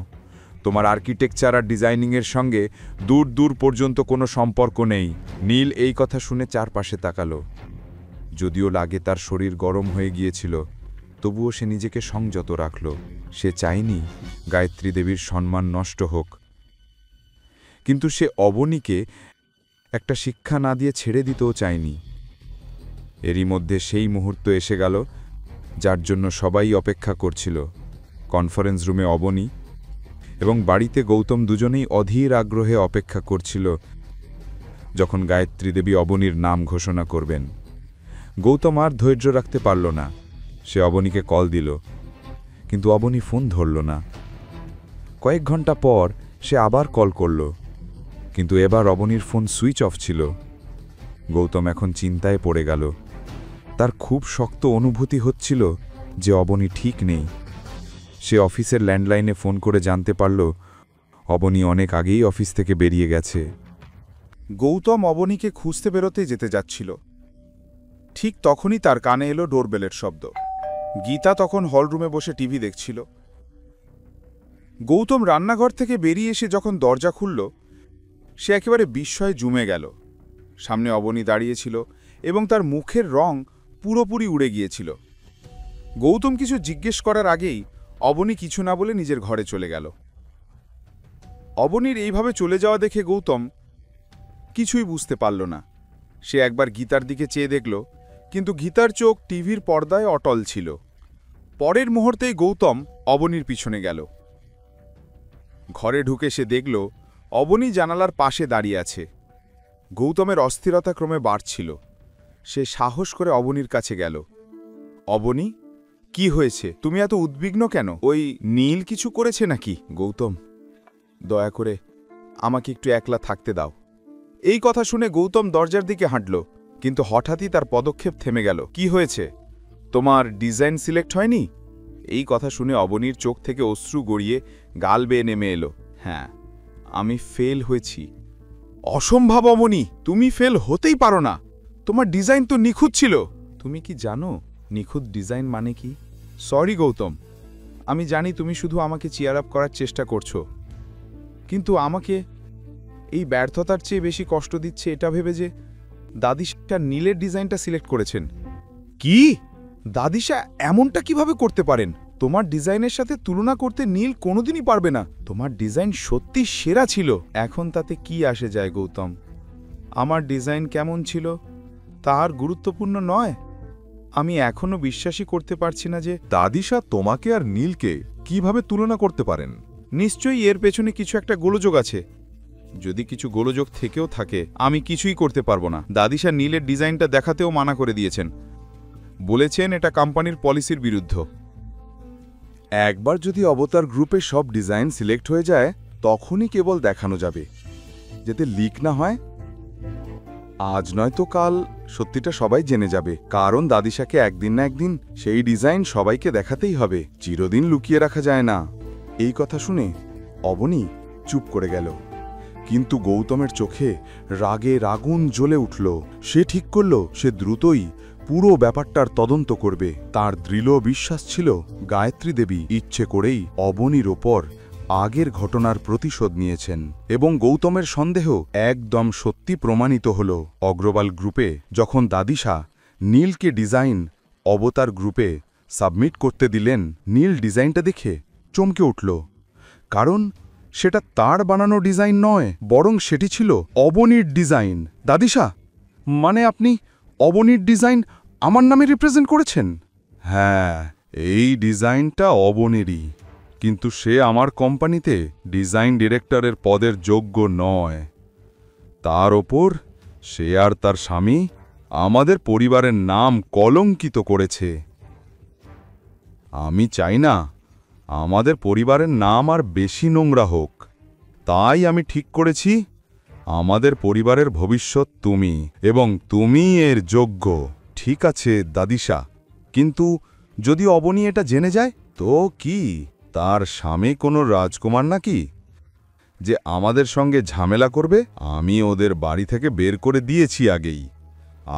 তোমার আর্কিটেকচার আর ডিজাইনিংয়ের সঙ্গে দূর দূর পর্যন্ত কোনো সম্পর্ক নেই। নীল এই কথা শুনে চারপাশে তাকালো। যদিও লাগে তার শরীর গরম হয়ে গিয়েছিল, তবুও সে নিজেকে সংযত রাখল। সে চায়নি গায়ত্রী দেবীর সম্মান নষ্ট হোক, কিন্তু সে অবনীকে একটা শিক্ষা না দিয়ে ছেড়ে দিতেও চায়নি। এরই মধ্যে সেই মুহূর্ত এসে গেল যার জন্য সবাই অপেক্ষা করছিল। কনফারেন্স রুমে অবনী এবং বাড়িতে গৌতম দুজনেই অধীর আগ্রহে অপেক্ষা করছিল যখন গায়ত্রী দেবী অবনীর নাম ঘোষণা করবেন। গৌতম আর ধৈর্য রাখতে পারল না। সে অবনীকে কল দিল, কিন্তু অবনী ফোন ধরল না। কয়েক ঘন্টা পর সে আবার কল করল, কিন্তু এবার অবনীর ফোন সুইচ অফ ছিল। গৌতম এখন চিন্তায় পড়ে গেল। তার খুব শক্ত অনুভূতি হচ্ছিল যে অবনী ঠিক নেই। সে অফিসের ল্যান্ডলাইনে ফোন করে জানতে পারল অবনী অনেক আগেই অফিস থেকে বেরিয়ে গেছে।
গৌতম অবনীকে খুঁজতে বেরোতে যেতে যাচ্ছিল। ঠিক তখনই তার কানে এলো ডোরবেলের শব্দ। গীতা তখন হলরুমে বসে টিভি দেখছিল। গৌতম রান্নাঘর থেকে বেরিয়ে এসে যখন দরজা খুলল, সে একেবারে বিস্ময়ে জুমে গেল। সামনে অবনী দাঁড়িয়েছিল এবং তার মুখের রং পুরোপুরি উড়ে গিয়েছিল। গৌতম কিছু জিজ্ঞেস করার আগেই অবনী কিছু না বলে নিজের ঘরে চলে গেল। অবনীর এইভাবে চলে যাওয়া দেখে গৌতম
কিছুই বুঝতে পারল না। সে একবার গীতার দিকে চেয়ে দেখল, কিন্তু গীতার চোখ টিভির পর্দায় অটল ছিল। পরের মুহূর্তেই গৌতম অবনীর পিছনে গেল। ঘরে ঢুকে সে দেখল অবনী জানালার পাশে দাঁড়িয়ে আছে। গৌতমের অস্থিরতা ক্রমে বাড়ছিল। সে সাহস করে অবনীর কাছে গেল। অবনী, কি হয়েছে? তুমি এত উদ্বিগ্ন কেন? ওই নীল কিছু করেছে নাকি? গৌতম, দয়া করে আমাকে একটু একলা থাকতে দাও। এই কথা শুনে গৌতম দরজার দিকে হাঁটল, কিন্তু হঠাৎই তার পদক্ষেপ থেমে গেল। কি হয়েছে? তোমার ডিজাইন সিলেক্ট হয়নি? এই কথা শুনে অবনীর চোখ থেকে অশ্রু গড়িয়ে গাল বেয়ে নেমে এলো। হ্যাঁ, আমি ফেল হয়েছি। অসম্ভব অবনী, তুমি ফেল হতেই পারো না। তোমার ডিজাইন তো নিখুঁত ছিল। তুমি কি জানো নিখুঁত ডিজাইন মানে কি? সরি গৌতম, আমি জানি তুমি শুধু আমাকে চিয়ার আপ করার চেষ্টা করছো, কিন্তু আমাকে এই ব্যর্থতার চেয়ে বেশি কষ্ট দিচ্ছে এটা ভেবে যে দাদিশা নীলের ডিজাইনটা সিলেক্ট করেছেন। কি? দাদিশা এমনটা কিভাবে করতে পারেন? তোমার ডিজাইনের সাথে তুলনা করতে নীল কোনোদিনই পারবে না। তোমার ডিজাইন সত্যি সেরা ছিল। এখন তাতে কি আসে যায় গৌতম? আমার ডিজাইন কেমন ছিল তার গুরুত্বপূর্ণ নয়। আমি এখনো বিশ্বাসই করতে পারছি না যে
দাদিশা তোমাকে আর নীলকে কিভাবে তুলনা করতে পারেন।
নিশ্চয়ই এর পেছনে কিছু একটা গোলযোগ আছে। যদি কিছু গোলযোগ থেকেও থাকে আমি কিছুই করতে পারবো না। দাদিশা নীলের ডিজাইনটা দেখাতেও মানা করে দিয়েছেন, বলেছেন এটা কোম্পানির পলিসির বিরুদ্ধ।
একবার যদি অবতার গ্রুপে সব ডিজাইন সিলেক্ট হয়ে যায় তখনই কেবল দেখানো যাবে, যাতে লিক না হয়। আজ নয়তো কাল সত্যিটা সবাই জেনে যাবে, কারণ দাদিশাকে একদিন না একদিন সেই ডিজাইন সবাইকে দেখাতেই হবে। চিরদিন লুকিয়ে রাখা যায় না। এই কথা শুনে অবনী চুপ করে গেল, কিন্তু গৌতমের চোখে রাগে আগুন জ্বলে উঠল। সে ঠিক করল সে দ্রুতই পুরো ব্যাপারটার তদন্ত করবে। তার দৃঢ় বিশ্বাস ছিল গায়ত্রী দেবী ইচ্ছে করেই অবনীর ওপর আগের ঘটনার প্রতিশোধ নিয়েছেন, এবং গৌতমের সন্দেহ একদম সত্যি প্রমাণিত হল। অগ্রওয়াল গ্রুপে যখন দাদিশা নীলকে ডিজাইন অবতার গ্রুপে সাবমিট করতে দিলেন, নীল ডিজাইনটা দেখে চমকে উঠল, কারণ সেটা তার বানানো ডিজাইন নয়, বরং সেটি ছিল অবনীর ডিজাইন। দাদিশা, মানে আপনি অবনীর ডিজাইন আমার নামে রিপ্রেজেন্ট করেছেন? হ্যাঁ, এই ডিজাইনটা অবনীরই, কিন্তু সে আমার কোম্পানিতে ডিজাইন ডিরেক্টরের পদের যোগ্য নয়। তার ওপর সে আর তার স্বামী আমাদের পরিবারের নাম কলঙ্কিত করেছে। আমি চাই না আমাদের পরিবারের নাম আর বেশি নোংরা হোক। তাই আমি ঠিক করেছি আমাদের পরিবারের ভবিষ্যৎ তুমি, এবং তুমি এর যোগ্য। ঠিক আছে দাদিশা, কিন্তু যদি অবনী এটা জেনে যায় তো কি? তার স্বামী কোনো রাজকুমার নাকি যে আমাদের সঙ্গে ঝামেলা করবে? আমি ওদের বাড়ি থেকে বের করে দিয়েছি আগেই।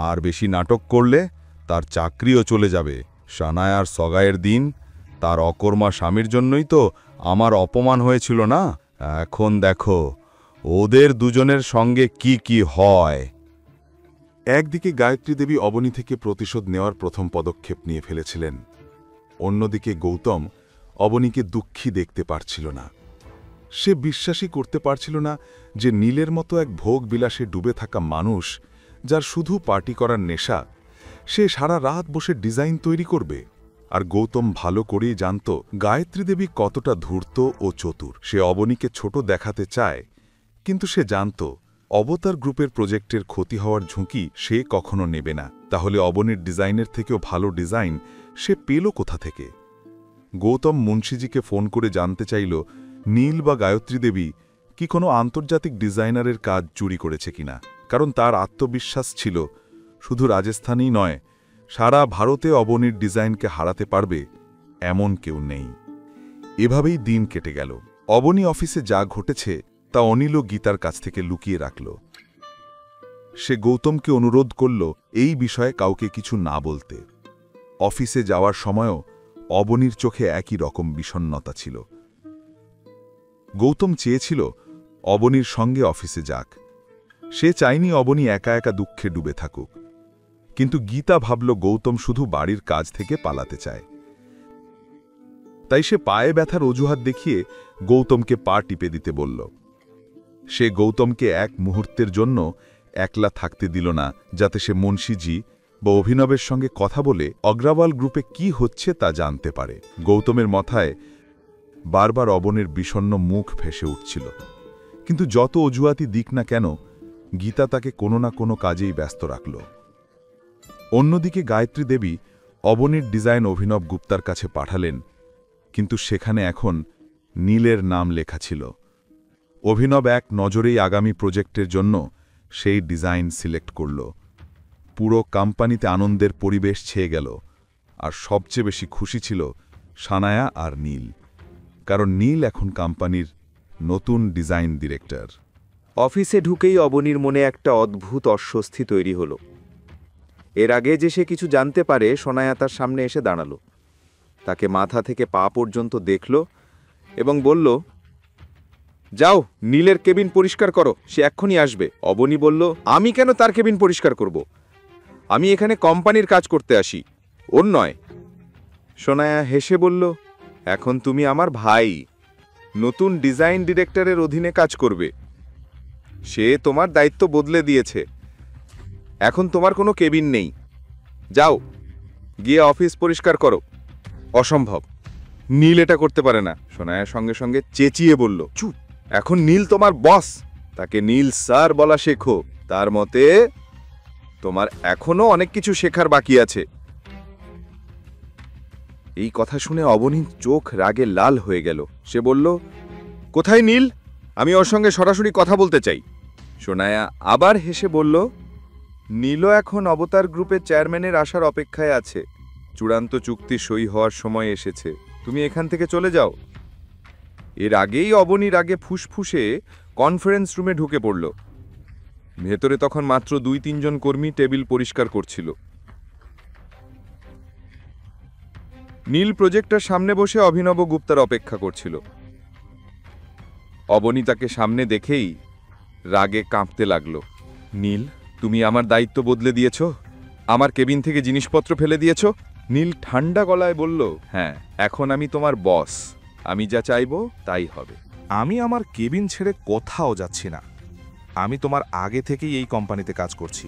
আর বেশি নাটক করলে তার চাকরিও চলে যাবে। সানায় আর সগায়ের দিন তার অকর্মা স্বামীর জন্যই তো আমার অপমান হয়েছিল না? এখন দেখো ওদের দুজনের সঙ্গে কি কি হয়। একদিকে গায়ত্রী দেবী অবনী থেকে প্রতিশোধ নেওয়ার প্রথম পদক্ষেপ নিয়ে ফেলেছিলেন, অন্যদিকে গৌতম অবনীকে দুঃখী দেখতে পারছিল না। সে বিশ্বাসই করতে পারছিল না যে নীলের মতো এক ভোগ বিলাসে ডুবে থাকা মানুষ, যার শুধু পার্টি করার নেশা, সে সারা রাত বসে ডিজাইন তৈরি করবে। আর গৌতম ভালো করেই জানত গায়ত্রী দেবী কতটা ধূর্ত ও চতুর। সে অবনীকে ছোট দেখাতে চায়, কিন্তু সে জানত অবতার গ্রুপের প্রজেক্টের ক্ষতি হওয়ার ঝুঁকি সে কখনো নেবে না। তাহলে অবনীর ডিজাইনের থেকেও ভালো ডিজাইন সে পেল কোথা থেকে? গৌতম মুন্সিজিকে ফোন করে জানতে চাইল নীল বা গায়ত্রী দেবী কি কোনো আন্তর্জাতিক ডিজাইনারের কাজ চুরি করেছে কিনা, কারণ তার আত্মবিশ্বাস ছিল শুধু রাজস্থানেই নয়, সারা ভারতে অবনীর ডিজাইনকে হারাতে পারবে এমন কেউ নেই। এভাবেই দিন কেটে গেল। অবনী অফিসে যা ঘটেছে তা অনিল ও গীতার কাছ থেকে লুকিয়ে রাখল। সে গৌতমকে অনুরোধ করল এই বিষয়ে কাউকে কিছু না বলতে। অফিসে যাওয়ার সময়ও অবনীর চোখে একই রকম বিষণ্ণতা ছিল। গৌতম চেয়েছিল অবনীর সঙ্গে অফিসে যাক। সে চায়নি অবনী একা একা দুঃখে ডুবে থাকুক, কিন্তু গীতা ভাবল গৌতম শুধু বাড়ির কাজ থেকে পালাতে চায়। তাই সে পায়ে ব্যথার অজুহাত দেখিয়ে গৌতমকে পা টিপে দিতে বলল।
সে গৌতমকে এক মুহূর্তের জন্য একলা থাকতে দিল না, যাতে সে মুন্সিজি বা অভিনবের সঙ্গে কথা বলে অগ্রওয়াল গ্রুপে কি হচ্ছে তা জানতে পারে। গৌতমের মাথায় বারবার অবনীর বিষণ্ণ মুখ ভেসে উঠছিল, কিন্তু যত অজুহাতি দিক না কেন গীতা তাকে কোনো না কোনো কাজেই ব্যস্ত রাখল। অন্যদিকে গায়ত্রী দেবী অবনীর ডিজাইন অভিনব গুপ্তার কাছে পাঠালেন, কিন্তু সেখানে এখন নীলের নাম লেখা ছিল। অভিনব এক নজরেই আগামী প্রজেক্টের জন্য সেই ডিজাইন সিলেক্ট করল। পুরো কোম্পানিতে আনন্দের পরিবেশ ছেয়ে গেল, আর সবচেয়ে বেশি খুশি ছিল সানায়া আর নীল, কারণ নীল এখন কোম্পানির নতুন ডিজাইন ডিরেক্টর।
অফিসে ঢুকেই অবনীর মনে একটা অদ্ভুত অস্বস্তি তৈরি হলো। এর আগে যে সে কিছু জানতে পারে, সোনায়া তার সামনে এসে দাঁড়ালো, তাকে মাথা থেকে পা পর্যন্ত দেখল এবং বলল, যাও নীলের কেবিন পরিষ্কার করো, সে এক্ষুনি আসবে। অবনী বলল, আমি কেন তার কেবিন পরিষ্কার করব? আমি এখানে কোম্পানির কাজ করতে আসি, ওর নয়। সোনায়া হেসে বলল, এখন তুমি আমার ভাই, নতুন ডিজাইন ডিরেক্টরের অধীনে কাজ করবে। সে তোমার দায়িত্ব বদলে দিয়েছে, এখন তোমার কোনো কেবিন নেই। যাও গিয়ে অফিস পরিষ্কার করো। অসম্ভব, নীল এটা করতে পারে না। সোনায়া সঙ্গে সঙ্গে চেঁচিয়ে বলল, চুপ, এখন নীল তোমার বস, তাকে নীল স্যার বলা শেখো। তার মতে তোমার এখনো অনেক কিছু শেখার বাকি আছে। এই কথা শুনে অবনীর চোখ রাগে লাল হয়ে গেল। সে বলল, কোথায় নীল? আমি ওর সঙ্গে সরাসরি কথা বলতে চাই। সোনায়া আবার হেসে বলল, নীলও এখন অবতার গ্রুপের চেয়ারম্যানের আসার অপেক্ষায় আছে। চূড়ান্ত চুক্তি সই হওয়ার সময় এসেছে, তুমি এখান থেকে চলে যাও। এর আগেই অবনীর আগে ফুসফুসে কনফারেন্স রুমে ঢুকে পড়ল। ভেতরে তখন মাত্র 2-3 জন কর্মী টেবিল পরিষ্কার করছিল। নীল প্রজেক্টর সামনে বসে অভিনব গুপ্তার অপেক্ষা করছিল। অবনী তাকে সামনে দেখেই রাগে কাঁপতে লাগল। নীল, তুমি আমার দায়িত্ব বদলে দিয়েছ, আমার কেবিন থেকে জিনিসপত্র ফেলে দিয়েছ। নীল ঠান্ডা গলায় বলল, হ্যাঁ, এখন আমি তোমার বস, আমি যা চাইব তাই হবে।
আমি আমার কেবিন ছেড়ে কোথাও যাচ্ছি না। আমি তোমার আগে থেকেই এই কোম্পানিতে কাজ করছি,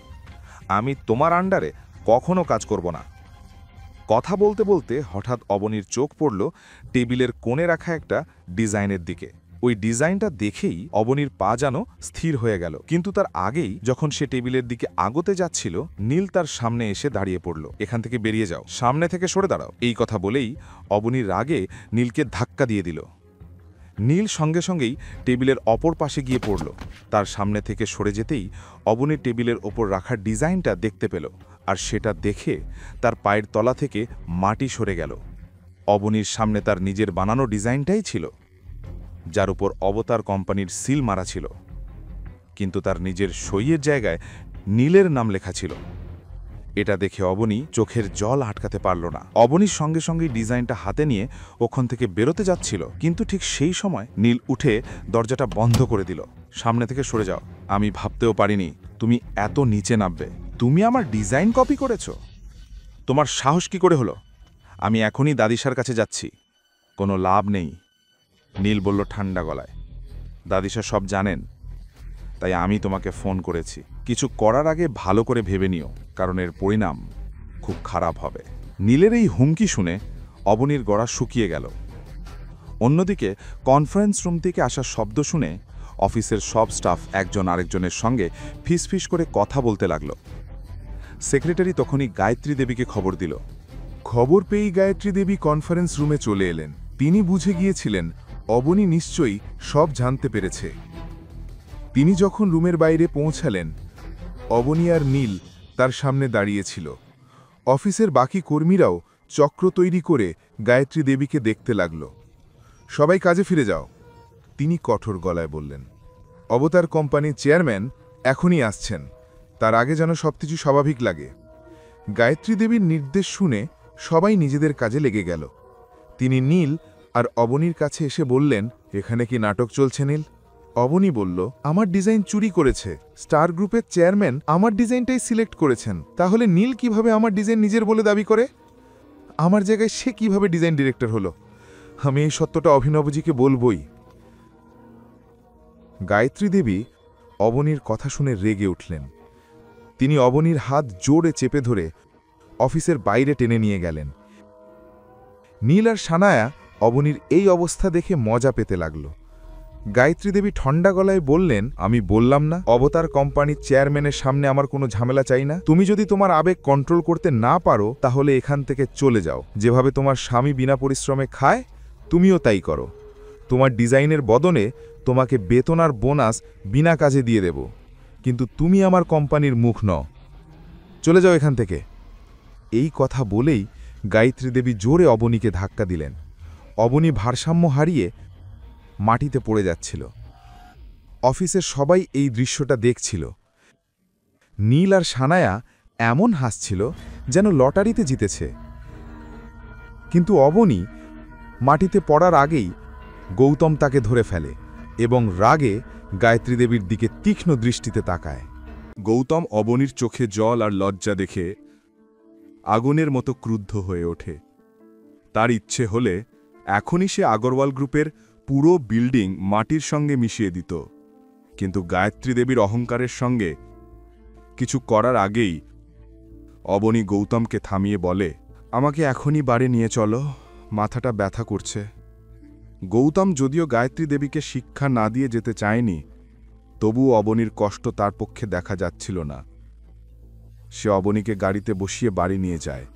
আমি তোমার আন্ডারে কখনো কাজ করব না। কথা বলতে বলতে হঠাৎ অবনীর চোখ পড়ল টেবিলের কোণে রাখা একটা ডিজাইনের দিকে। ওই ডিজাইনটা দেখেই অবনীর পা যেন স্থির হয়ে গেল, কিন্তু তার আগেই যখন সে টেবিলের দিকে আগতে যাচ্ছিল, নীল তার সামনে এসে দাঁড়িয়ে পড়ল। এখান থেকে বেরিয়ে যাও, সামনে থেকে সরে দাঁড়াও। এই কথা বলেই অবনীর রাগে নীলকে ধাক্কা দিয়ে দিল। নীল সঙ্গে সঙ্গেই টেবিলের অপর পাশে গিয়ে পড়ল। তার সামনে থেকে সরে যেতেই অবনীর টেবিলের ওপর রাখা ডিজাইনটা দেখতে পেল, আর সেটা দেখে তার পায়ের তলা থেকে মাটি সরে গেল। অবনীর সামনে তার নিজের বানানো ডিজাইনটাই ছিল, যার উপর অবতার কোম্পানির সিল মারা ছিল, কিন্তু তার নিজের সইয়ের জায়গায় নীলের নাম লেখা ছিল। এটা দেখে অবনী চোখের জল আটকাতে পারল না। অবনীর সঙ্গে সঙ্গেই ডিজাইনটা হাতে নিয়ে ওখান থেকে বেরোতে যাচ্ছিল, কিন্তু ঠিক সেই সময় নীল উঠে দরজাটা বন্ধ করে দিল। সামনে থেকে সরে যাও, আমি ভাবতেও পারিনি তুমি এত নিচে নামবে। তুমি আমার ডিজাইন কপি করেছ? তোমার সাহস কি করে হলো? আমি এখনই দাদিসার কাছে যাচ্ছি, কোনো লাভ নেই, নীল বলল ঠান্ডা গলায়। দাদিসা সব জানেন, তাই আমি তোমাকে ফোন করেছি। কিছু করার আগে ভালো করে ভেবে নিও, কারণ এর পরিণাম খুব খারাপ হবে। নীলের এই হুমকি শুনে অবনীর গলা শুকিয়ে গেল। অন্যদিকে কনফারেন্স রুম থেকে আসা শব্দ শুনে অফিসের সব স্টাফ একজন আরেকজনের সঙ্গে ফিসফিস করে কথা বলতে লাগল। সেক্রেটারি তখনই গায়ত্রী দেবীকে খবর দিল।
খবর পেয়েই গায়ত্রী দেবী কনফারেন্স রুমে চলে এলেন। তিনি বুঝে গিয়েছিলেন অবনী নিশ্চয়ই সব জানতে পেরেছে। তিনি যখন রুমের বাইরে পৌঁছালেন, অবনী আর নীল তার সামনে দাঁড়িয়েছিল। অফিসের বাকি কর্মীরাও চক্র তৈরি করে গায়ত্রী দেবীকে দেখতে লাগল। সবাই কাজে ফিরে যাও, তিনি কঠোর গলায় বললেন। অবতার কোম্পানির চেয়ারম্যান এখনই আসছেন, তার আগে যেন সবকিছু স্বাভাবিক লাগে। গায়ত্রী দেবীর নির্দেশ শুনে সবাই নিজেদের কাজে লেগে গেল। তিনি নীল আর অবনীর কাছে এসে বললেন, এখানে কি নাটক চলছে নীল? অবনী বলল, আমার ডিজাইন চুরি করেছে। স্টার গ্রুপের চেয়ারম্যান আমার ডিজাইনটাই সিলেক্ট করেছেন, তাহলে নীল কিভাবে আমার ডিজাইন নিজের বলে দাবি করে? আমার জায়গায় সে কিভাবে ডিজাইন ডিরেক্টর হলো? আমি এই সত্যটা অভিনবজিকে বলবই। গায়ত্রী দেবী অবনীর কথা শুনে রেগে উঠলেন। তিনি অবনীর হাত জোরে চেপে ধরে অফিসের বাইরে টেনে নিয়ে গেলেন। নীল আর সানায়া অবনীর এই অবস্থা দেখে মজা পেতে লাগল। গায়ত্রী দেবী ঠান্ডা গলায় বললেন, আমি বললাম না অবতার কোম্পানির চেয়ারম্যানের সামনে আমার কোনো ঝামেলা চাই না। তুমি যদি তোমার আবেগ কন্ট্রোল করতে না পারো তাহলে এখান থেকে চলে যাও। যেভাবে তোমার স্বামী বিনা পরিশ্রমে খায় তুমিও তাই করো। তোমার ডিজাইনের বদলে তোমাকে বেতন আর বোনাস বিনা কাজে দিয়ে দেব, কিন্তু তুমি আমার কোম্পানির মুখ নও। চলে যাও এখান থেকে। এই কথা বলেই গায়ত্রী দেবী জোরে অবনীকে ধাক্কা দিলেন। অবনী ভারসাম্য হারিয়ে মাটিতে পড়ে যাচ্ছিল। অফিসের সবাই এই দৃশ্যটা দেখছিল। নীল আর সানায়া এমন হাসছিল যেন লটারিতে জিতেছে। কিন্তু অবনী মাটিতে পড়ার আগেই গৌতম তাকে ধরে ফেলে এবং রাগে গায়ত্রী দেবীর দিকে তীক্ষ্ণ দৃষ্টিতে তাকায়।
গৌতম অবনীর চোখে জল আর লজ্জা দেখে আগুনের মতো ক্রুদ্ধ হয়ে ওঠে। তার ইচ্ছে হলে এখনই সে আগরওয়াল গ্রুপের পুরো বিল্ডিং মাটির সঙ্গে মিশিয়ে দিত, কিন্তু গায়ত্রী দেবীর অহংকারের সঙ্গে কিছু করার আগেই অবনী গৌতমকে থামিয়ে বলে, আমাকে এখনই বাড়ি নিয়ে চলো, মাথাটা ব্যথা করছে। গৌতম যদিও গায়ত্রী দেবীকে শিক্ষা না দিয়ে যেতে চায়নি, তবুও অবনীর কষ্ট তার পক্ষে দেখা যাচ্ছিল না। সে অবনীকে গাড়িতে বসিয়ে বাড়ি নিয়ে যায়।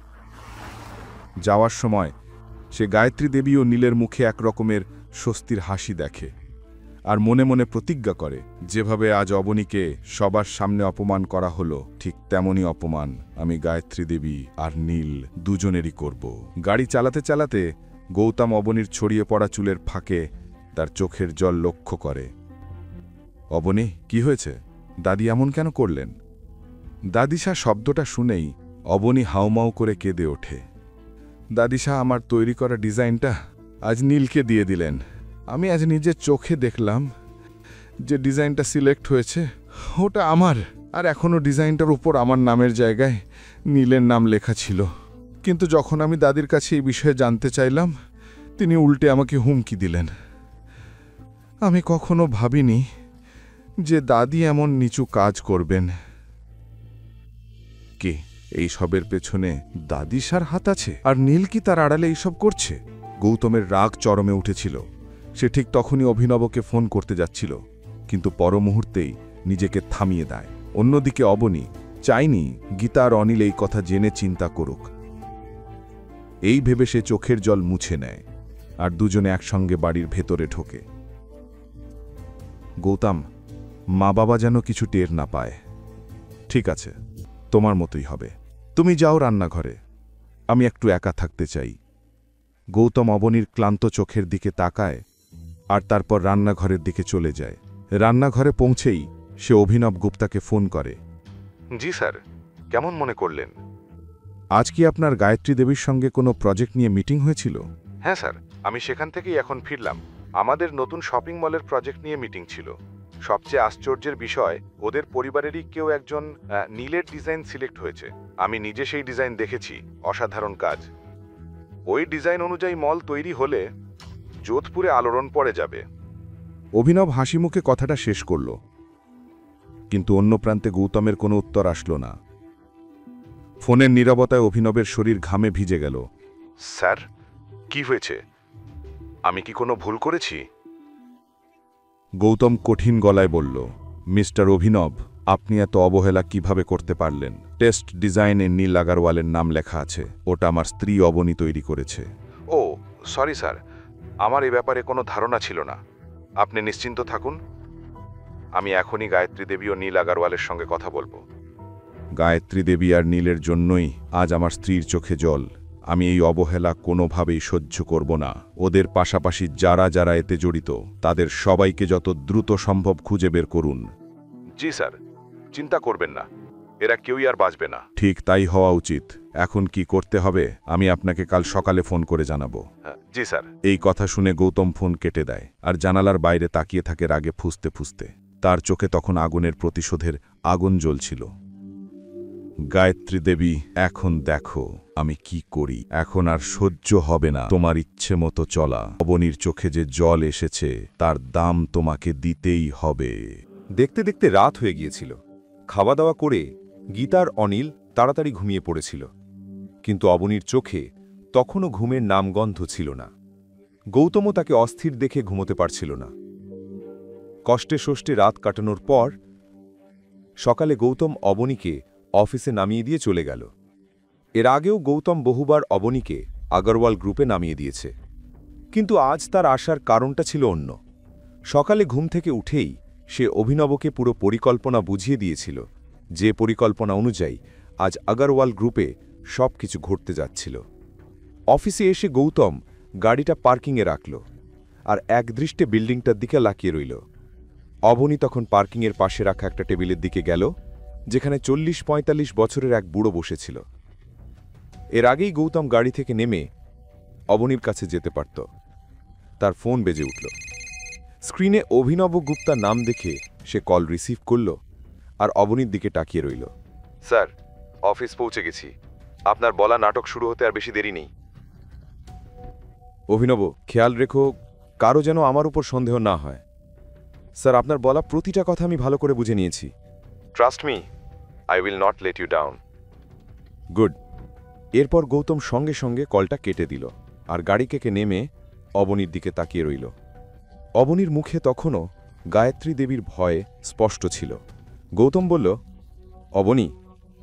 যাওয়ার সময় সে গায়ত্রী দেবী ও নীলের মুখে এক রকমের স্বস্তির হাসি দেখে আর মনে মনে প্রতিজ্ঞা করে, যেভাবে আজ অবনীকে সবার সামনে অপমান করা হলো, ঠিক তেমনই অপমান আমি গায়ত্রী দেবী আর নীল দুজনেরই করব। গাড়ি চালাতে চালাতে গৌতম অবনীর ছড়িয়ে পড়া চুলের ফাঁকে তার চোখের জল লক্ষ্য করে। অবনী, কি হয়েছে? দাদি এমন কেন করলেন? দাদিশা শব্দটা শুনেই অবনী হাউমাউ করে কেঁদে ওঠে। দাদিশা আমার তৈরি করা ডিজাইনটা আজ নীলকে দিয়ে দিলেন। আমি আজ নিজের চোখে দেখলাম যে ডিজাইনটা সিলেক্ট হয়েছে ওটা আমার, আর এখনও ডিজাইনটার উপর আমার নামের জায়গায় নীলের নাম লেখা ছিল। কিন্তু যখন আমি দাদির কাছে এই বিষয়ে জানতে চাইলাম, তিনি উল্টে আমাকে হুমকি দিলেন। আমি কখনো ভাবিনি যে দাদি এমন নিচু কাজ করবেন। কে এই সবের পেছনে দাদিশার হাত আছে? আর নীল কি তার আড়ালে এইসব করছে? গৌতমের রাগ চরমে উঠেছিল। সে ঠিক তখনই অভিনবকে ফোন করতে যাচ্ছিল, কিন্তু পর মুহূর্তেই নিজেকে থামিয়ে দেয়। অন্যদিকে অবনী চায়নি গীতা আর অনিল এই কথা জেনে চিন্তা করুক। এই ভেবে সে চোখের জল মুছে নেয় আর দুজনে একসঙ্গে বাড়ির ভেতরে ঢোকে। গৌতম, মা বাবা যেন কিছু টের না পায়। ঠিক আছে, তোমার মতোই হবে। তুমি যাও রান্নাঘরে, আমি একটু একা থাকতে চাই। গৌতম অবনীর ক্লান্ত চোখের দিকে তাকায় আর তারপর রান্নাঘরের দিকে চলে যায়। রান্নাঘরে পৌঁছেই সে অভিনব গুপ্তাকে ফোন করে। জি স্যার, কেমন মনে করলেন? আজ কি আপনার গায়ত্রী দেবীর সঙ্গে কোনো প্রজেক্ট নিয়ে মিটিং হয়েছিল? হ্যাঁ স্যার, আমি সেখান থেকেই এখন ফিরলাম। আমাদের নতুন শপিং মলের প্রজেক্ট নিয়ে মিটিং ছিল। সবচেয়ে আশ্চর্যের বিষয়, ওদের পরিবারেরই কেউ একজন নীলের ডিজাইন সিলেক্ট হয়েছে। আমি নিজে সেই ডিজাইন দেখেছি, অসাধারণ কাজ। ওই ডিজাইন অনুযায়ী মল তৈরি হলে যোধপুরে আলোড়ন পড়ে যাবে। অভিনব হাসি মুখে কথাটা শেষ করল, কিন্তু অন্য প্রান্তে গৌতমের কোনো উত্তর আসলো না। ফোনের নীরবতায় অভিনবের শরীর ঘামে ভিজে গেল। স্যার, কি হয়েছে? আমি কি কোনো ভুল করেছি? গৌতম কঠিন গলায় বলল, মিস্টার অভিনব, আপনি এত অবহেলা কিভাবে করতে পারলেন? টেস্ট ডিজাইনে নীল আগারওয়ালের নাম লেখা আছে। ওটা আমার স্ত্রী অবনী তৈরি করেছে। ও সরি স্যার, আমার এই ব্যাপারে কোনো ধারণা ছিল না। আপনি নিশ্চিন্ত থাকুন, আমি এখনই গায়ত্রী দেবী ও নীল আগারওয়ালের সঙ্গে কথা বলবো। গায়ত্রী দেবী আর নীলের জন্যই আজ আমার স্ত্রীর চোখে জল। আমি এই অবহেলা কোনোভাবেই সহ্য করব না। ওদের পাশাপাশি যারা যারা এতে জড়িত তাদের সবাইকে যত দ্রুত সম্ভব খুঁজে বের করুন। জি স্যার, চিন্তা করবেন না, এরা কেউই আর বাঁচবে না। ঠিক তাই হওয়া উচিত। এখন কি করতে হবে আমি আপনাকে কাল সকালে ফোন করে জানাবো। জি স্যার। এই কথা শুনে গৌতম ফোন কেটে দেয় আর জানালার বাইরে তাকিয়ে থাকে রাগে ফুঁসতে ফুঁসতে। তার চোখে তখন আগুনের প্রতিশোধের আগুন জ্বলছিল।
গায়ত্রী দেবী, এখন দেখো আমি কি করি। এখন আর সহ্য হবে না তোমার ইচ্ছে মতো চলা। অবনীর চোখে যে জল এসেছে তার দাম তোমাকে দিতেই হবে।
দেখতে দেখতে রাত হয়ে গিয়েছিল। খাওয়া দাওয়া করে গীতার অনিল তাড়াতাড়ি ঘুমিয়ে পড়েছিল, কিন্তু অবনীর চোখে তখনও ঘুমের নামগন্ধ ছিল না। গৌতমও তাকে অস্থির দেখে ঘুমোতে পারছিল না। কষ্টে সষ্টে রাত কাটানোর পর সকালে গৌতম অবনীকে অফিসে নামিয়ে দিয়ে চলে গেল। এর আগেও গৌতম বহুবার অবনীকে আগরওয়াল গ্রুপে নামিয়ে দিয়েছে, কিন্তু আজ তার আসার কারণটা ছিল অন্য। সকালে ঘুম থেকে উঠেই সে অভিনবকে পুরো পরিকল্পনা বুঝিয়ে দিয়েছিল, যে পরিকল্পনা অনুযায়ী আজ আগরওয়াল গ্রুপে সবকিছু ঘটতে যাচ্ছিল। অফিসে এসে গৌতম গাড়িটা পার্কিংয়ে রাখল আর একদৃষ্টে বিল্ডিংটার দিকে লাকিয়ে রইল। অবনী তখন পার্কিংয়ের পাশে রাখা একটা টেবিলের দিকে গেল, যেখানে 40-45 বছরের এক বুড়ো বসেছিল। এর আগেই গৌতম গাড়ি থেকে নেমে অবনীর কাছে যেতে পারত। তার ফোন বেজে উঠল। স্ক্রিনে অভিনব গুপ্তার নাম দেখে সে কল রিসিভ করল আর অবনীর দিকে তাকিয়ে রইল। স্যার, অফিস পৌঁছে গেছি। আপনার বলা নাটক শুরু হতে আর বেশি দেরি নেই। অভিনব, খেয়াল রেখো কারো যেন আমার উপর সন্দেহ না হয়। স্যার, আপনার বলা প্রতিটা কথা আমি ভালো করে বুঝে নিয়েছি। Trust me, I will not let you down. Good. এরপর গৌতম সঙ্গে সঙ্গে কলটা কেটে দিল আর গাড়ি থেকে নেমে অবনীর দিকে তাকিয়ে রইল। অবনীর মুখে তখনও গায়ত্রী দেবীর ভয় স্পষ্ট ছিল। গৌতম বলল, অবনী,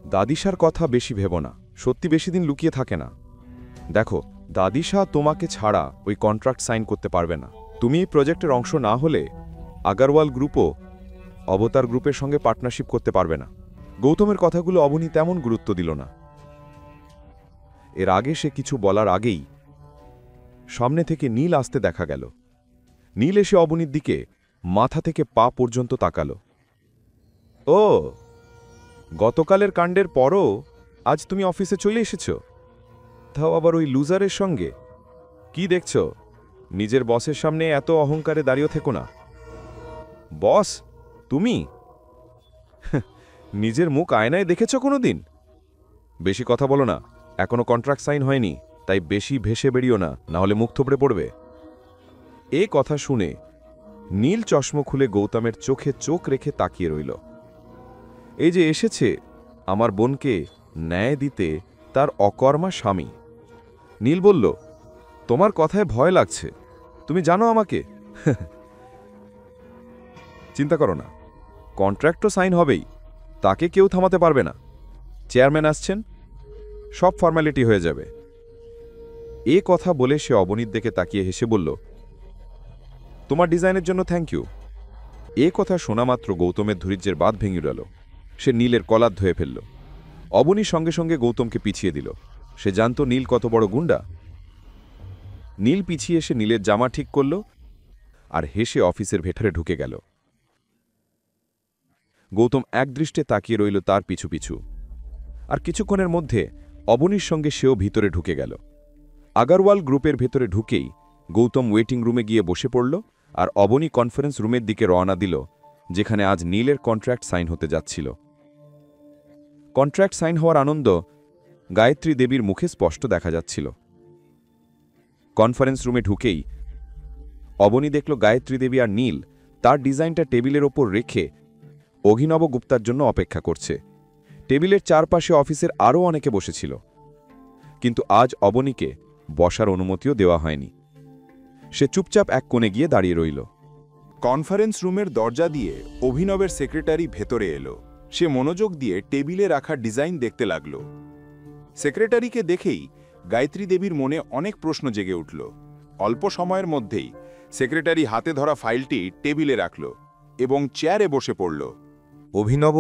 দাদিশার কথা বেশি ভেব না। সত্যি বেশি দিন লুকিয়ে থাকে না। দেখো, দাদিশা তোমাকে ছাড়া ওই কন্ট্রাক্ট সাইন করতে পারবে না। তুমি এই প্রজেক্টের অংশ না হলে আগরওয়াল গ্রুপও অবতার গ্রুপের সঙ্গে পার্টনারশিপ করতে পারবে না। গৌতমের কথাগুলো অবনী তেমন গুরুত্ব দিল না। এর আগে সে কিছু বলার আগেই সামনে থেকে নীল আসতে দেখা গেল। নীল এসে অবনীর দিকে মাথা থেকে পা পর্যন্ত তাকাল। ও, গতকালের কাণ্ডের পরও আজ তুমি অফিসে চলে এসেছ, তাও আবার ওই লুজারের সঙ্গে। কি দেখছ? নিজের বসের সামনে এত অহংকারে দাঁড়িয়ে থেকো না। বস তুমি? নিজের মুখ আয়নায় দেখেছ কোনোদিন? বেশি কথা বলো না। এখনো কন্ট্রাক্ট সাইন হয়নি, তাই বেশি ভেসে বেরিও না, নাহলে মুখ থোবড়ে পড়বে। এ কথা শুনে নীল চশমা খুলে গৌতমের চোখে চোখ রেখে তাকিয়ে রইল। এই যে এসেছে আমার বোনকে ন্যায় দিতে তার অকর্মা স্বামী। নীল বলল, তোমার কথায় ভয় লাগছে, তুমি জানো আমাকে। চিন্তা করো না, কন্ট্রাক্ট তো সাইন হবেই, তাকে কেউ থামাতে পারবে না। চেয়ারম্যান আসছেন, সব ফর্মালিটি হয়ে যাবে। এ কথা বলে সে অবনীর দিকে তাকিয়ে হেসে বলল, তোমার ডিজাইনের জন্য থ্যাংক ইউ। এ কথা শোনা মাত্র গৌতমের ধৈর্যের বাঁধ ভেঙে গেল। সে নীলের কলার ধুয়ে ফেলল। অবনী সঙ্গে সঙ্গে গৌতমকে পিছিয়ে দিল। সে জানত নীল কত বড় গুন্ডা। নীল পিছিয়ে এসে নীলের জামা ঠিক করল আর হেসে অফিসের ভেতরে ঢুকে গেল। গৌতম একদৃষ্টে তাকিয়ে রইল তার পিছু পিছু। আর কিছুক্ষণের মধ্যে অবনীর সঙ্গে সেও ভিতরে ঢুকে গেল। আগরওয়াল গ্রুপের ভেতরে ঢুকেই গৌতম ওয়েটিং রুমে গিয়ে বসে পড়ল আর অবনী কনফারেন্স রুমের দিকে রওনা দিল, যেখানে আজ নীলের কন্ট্রাক্ট সাইন হতে যাচ্ছিল। কন্ট্রাক্ট সাইন হওয়ার আনন্দ গায়ত্রী দেবীর মুখে স্পষ্ট দেখা যাচ্ছিল। কনফারেন্স রুমে ঢুকেই অবনী দেখল গায়ত্রী দেবী আর নীল তার ডিজাইনটা টেবিলের ওপর রেখে অভিনব গুপ্তার জন্য অপেক্ষা করছে। টেবিলের চারপাশে অফিসের আরও অনেকে বসেছিল, কিন্তু আজ অবনীকে বসার অনুমতিও দেওয়া হয়নি। সে চুপচাপ এক কোণে গিয়ে দাঁড়িয়ে রইল।
কনফারেন্স রুমের দরজা দিয়ে অভিনবের সেক্রেটারি ভেতরে এলো। সে মনোযোগ দিয়ে টেবিলে রাখা ডিজাইন দেখতে লাগল। সেক্রেটারিকে দেখেই গায়ত্রী দেবীর মনে অনেক প্রশ্ন জেগে উঠল। অল্প সময়ের মধ্যেই সেক্রেটারি হাতে ধরা ফাইলটি টেবিলে রাখল এবং চেয়ারে বসে পড়ল।
অভিনব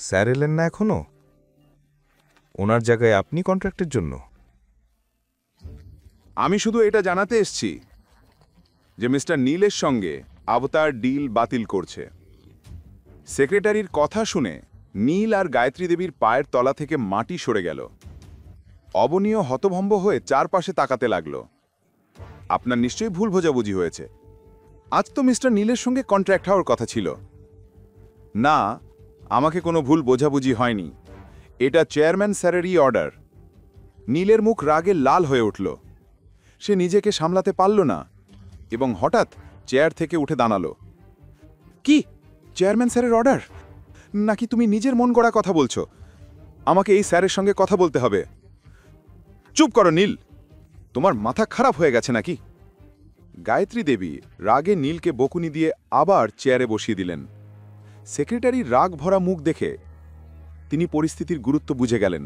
স্যার এলেন না এখনো? ওনার জায়গায় আপনি কন্ট্রাক্টের জন্য?
আমি শুধু এটা জানাতে এসেছি যে মিস্টার নীলের সঙ্গে অবতার ডিল বাতিল করছে। সেক্রেটারির কথা শুনে নীল আর গায়ত্রী দেবীর পায়ের তলা থেকে মাটি সরে গেল। অবনীয় হতভম্ব হয়ে চারপাশে তাকাতে লাগল। আপনার নিশ্চয়ই ভুল বোঝাবুঝি হয়েছে। আজ তো মিস্টার নীলের সঙ্গে কন্ট্রাক্ট হওয়ার কথা ছিল। না, আমাকে কোনো ভুল বোঝাবুঝি হয়নি।
এটা চেয়ারম্যান স্যারেরই অর্ডার। নীলের মুখ রাগে লাল হয়ে উঠল। সে নিজেকে সামলাতে পারল না এবং হঠাৎ চেয়ার থেকে উঠে দাঁড়ালো। কি? চেয়ারম্যান স্যারের অর্ডার? নাকি তুমি নিজের মন গড়া কথা বলছো? আমাকে এই স্যারের সঙ্গে কথা বলতে হবে। চুপ করো নীল, তোমার মাথা খারাপ হয়ে গেছে নাকি? গায়ত্রী দেবী রাগে নীলকে বকুনি দিয়ে আবার চেয়ারে বসিয়ে দিলেন। সেক্রেটারির রাগ ভরা মুখ দেখে তিনি পরিস্থিতির গুরুত্ব বুঝে গেলেন।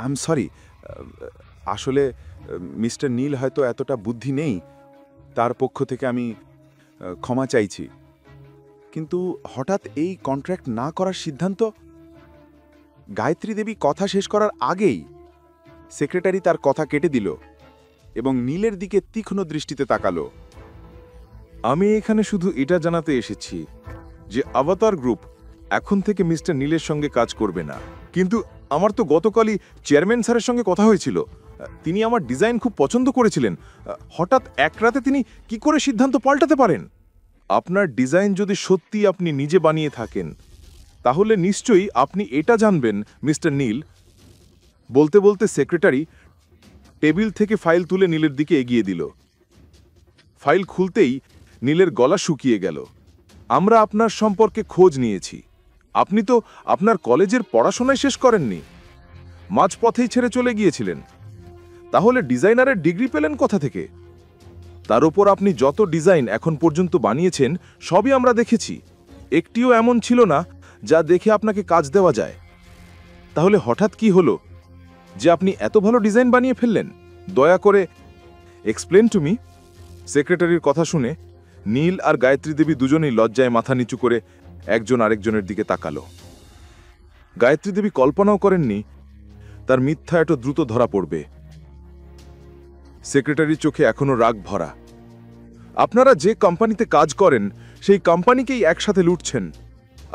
আই এম সরি, আসলে মিস্টার নীল হয়তো এতটা বুদ্ধি নেই, তার পক্ষ থেকে আমি ক্ষমা চাইছি। কিন্তু হঠাৎ এই কন্ট্রাক্ট না করার সিদ্ধান্ত? গায়ত্রী দেবী কথা শেষ করার আগেই সেক্রেটারি তার কথা কেটে দিল এবং নীলের দিকে তীক্ষ্ণ দৃষ্টিতে তাকালো।
আমি এখানে শুধু এটা জানাতে এসেছি যে আভাতার গ্রুপ এখন থেকে মিস্টার নীলের সঙ্গে কাজ করবে না। কিন্তু আমার তো গতকালই চেয়ারম্যান স্যারের সঙ্গে কথা হয়েছিল, তিনি আমার ডিজাইন খুব পছন্দ করেছিলেন। হঠাৎ এক রাতে তিনি কি করে সিদ্ধান্ত পাল্টাতে পারেন? আপনার ডিজাইন যদি সত্যি আপনি নিজে বানিয়ে থাকেন তাহলে নিশ্চয়ই আপনি এটা জানবেন মিস্টার নীল। বলতে বলতে সেক্রেটারি টেবিল থেকে ফাইল তুলে নীলের দিকে এগিয়ে দিল। ফাইল খুলতেই নীলের গলা শুকিয়ে গেল। আমরা আপনার সম্পর্কে খোঁজ নিয়েছি। আপনি তো আপনার কলেজের পড়াশোনায় শেষ করেননি, মাঝপথেই ছেড়ে চলে গিয়েছিলেন। তাহলে ডিজাইনারের ডিগ্রি পেলেন কোথা থেকে? তার উপর আপনি যত ডিজাইন এখন পর্যন্ত বানিয়েছেন সবই আমরা দেখেছি, একটিও এমন ছিল না যা দেখে আপনাকে কাজ দেওয়া যায়। তাহলে হঠাৎ কি হলো যে আপনি এত ভালো ডিজাইন বানিয়ে ফেললেন? দয়া করে এক্সপ্লেন টু মি। সেক্রেটারির কথা শুনে নীল আর গায়ত্রী দেবী দুজনেই লজ্জায় মাথা নিচু করে একজন আরেকজনের দিকে তাকালো। গায়ত্রী দেবী কল্পনাও করেননি তার মিথ্যা এত দ্রুত ধরা পড়বে। সেক্রেটারির চোখে এখনো রাগ ভরা। আপনারা যে কোম্পানিতে কাজ করেন সেই কোম্পানিকেই একসাথে লুটছেন।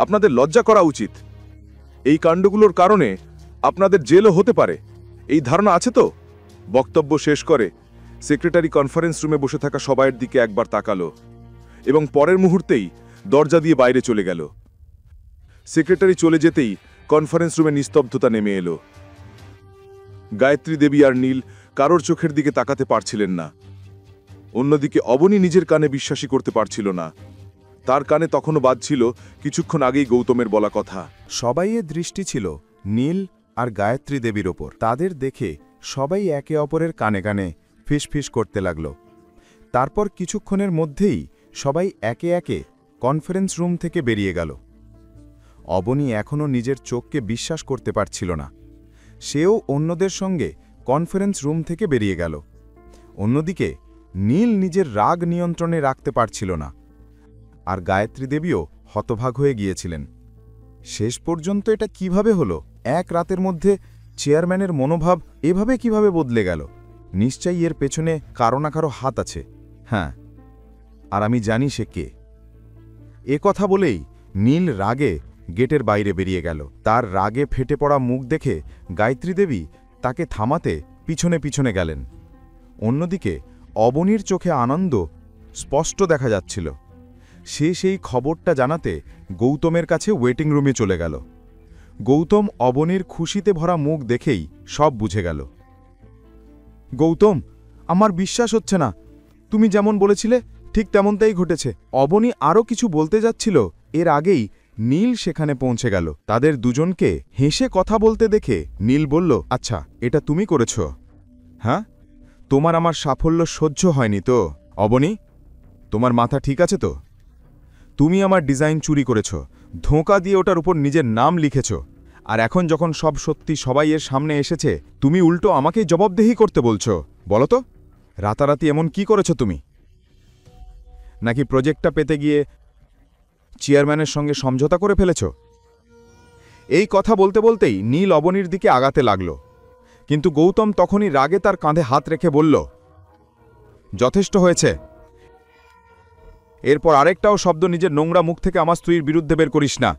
আপনাদের লজ্জা করা উচিত। এই কাণ্ডগুলোর কারণে আপনাদের জেলও হতে পারে, এই ধারণা আছে তো? বক্তব্য শেষ করে সেক্রেটারি কনফারেন্স রুমে বসে থাকা সবাইয়ের দিকে একবার তাকালো এবং পরের মুহূর্তেই দরজা দিয়ে বাইরে চলে গেল। সেক্রেটারি চলে যেতেই কনফারেন্স রুমে নিস্তব্ধতা নেমে এলো। গায়ত্রী দেবী আর নীল কারোর চোখের দিকে তাকাতে পারছিলেন না। অন্যদিকে অবনী নিজের কানে বিশ্বাসই করতে পারছিল না। তার কানে তখনও বাজছিল কিছুক্ষণ আগেই গৌতমের বলা কথা।
সবাইয়ের দৃষ্টি ছিল নীল আর গায়ত্রী দেবীর ওপর। তাদের দেখে সবাই একে অপরের কানে কানে ফিসফিস করতে লাগল। তারপর কিছুক্ষণের মধ্যেই সবাই একে একে কনফারেন্স রুম থেকে বেরিয়ে গেল। অবনী এখনও নিজের চোখকে বিশ্বাস করতে পারছিল না। সেও অন্যদের সঙ্গে কনফারেন্স রুম থেকে বেরিয়ে গেল। অন্যদিকে নীল নিজের রাগ নিয়ন্ত্রণে রাখতে পারছিল না, আর গায়ত্রী দেবীও হতভাগ হয়ে গিয়েছিলেন। শেষ পর্যন্ত এটা কিভাবে হলো? এক রাতের মধ্যে চেয়ারম্যানের মনোভাব এভাবে কিভাবে বদলে গেল? নিশ্চয়ই এর পেছনে কারো না কারো হাত আছে। হ্যাঁ, আর আমি জানি সে কে। এ কথা বলেই নীল রাগে গেটের বাইরে বেরিয়ে গেল। তার রাগে ফেটে পড়া মুখ দেখে গায়ত্রী দেবী তাকে থামাতে পিছনে পিছনে গেলেন। অন্যদিকে অবনীর চোখে আনন্দ স্পষ্ট দেখা যাচ্ছিল। সে সেই খবরটা জানাতে গৌতমের কাছে ওয়েটিং রুমে চলে গেল। গৌতম অবনীর খুশিতে ভরা মুখ দেখেই সব বুঝে গেল। গৌতম, আমার বিশ্বাস হচ্ছে না, তুমি যেমন বলেছিলে ঠিক তেমনটাই ঘটেছে। অবনী আরও কিছু বলতে যাচ্ছিল, এর আগেই নীল সেখানে পৌঁছে গেল। তাদের দুজনকে হেসে কথা বলতে দেখে নীল বলল, আচ্ছা, এটা তুমি করেছ? হ্যাঁ, তোমার আমার সাফল্য সহ্য হয়নি তো? অবনী, তোমার মাথা ঠিক আছে তো? তুমি আমার ডিজাইন চুরি করেছ, ধোঁকা দিয়ে ওটার উপর নিজের নাম লিখেছ, আর এখন যখন সব সত্যি সবাই এর সামনে এসেছে তুমি উল্টো আমাকেই জবাবদেহি করতে বলছ। বলো তো, রাতারাতি এমন কি করেছ তুমি? নাকি প্রজেক্টটা পেতে গিয়ে চেয়ারম্যানের সঙ্গে সমঝোতা করে ফেলেছ? এই কথা বলতে বলতেই নীল অবনীর দিকে আগাতে লাগল, কিন্তু গৌতম তখনই রাগে তার কাঁধে হাত রেখে বলল, যথেষ্ট হয়েছে। এরপর আরেকটাও শব্দ নিজের নোংরা মুখ থেকে আমার স্ত্রীর বিরুদ্ধে বের করিস না,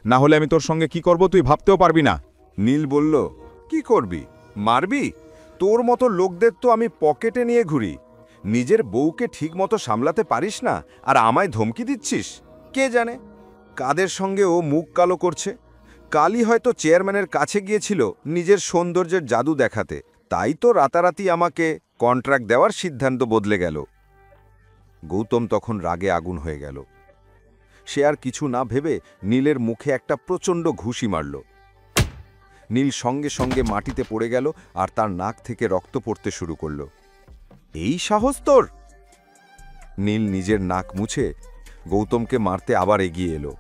না হলে আমি তোর সঙ্গে কি করব তুই ভাবতেও পারবি না।
নীল বলল, কি করবি? মারবি? তোর মতো লোকদের তো আমি পকেটে নিয়ে ঘুরি। নিজের বউকে ঠিকমতো সামলাতে পারিস না আর আমায় ধমকি দিচ্ছিস? কে জানে কাদের সঙ্গে ও মুখ কালো করছে, কালই হয়তো চেয়ারম্যানের কাছে গিয়েছিল নিজের সৌন্দর্যের জাদু দেখাতে, তাই তো রাতারাতি আমাকে কন্ট্রাক্ট দেওয়ার সিদ্ধান্ত বদলে গেল। গৌতম তখন রাগে আগুন হয়ে গেল। সে আর কিছু না ভেবে নীলের মুখে একটা প্রচণ্ড ঘুষি মারল। নীল সঙ্গে সঙ্গে মাটিতে পড়ে গেল আর তার নাক থেকে রক্ত পড়তে শুরু করল। এই সাহস তোর! নীল নিজের নাক মুছে গৌতমকে মারতে আবার এগিয়ে এলো,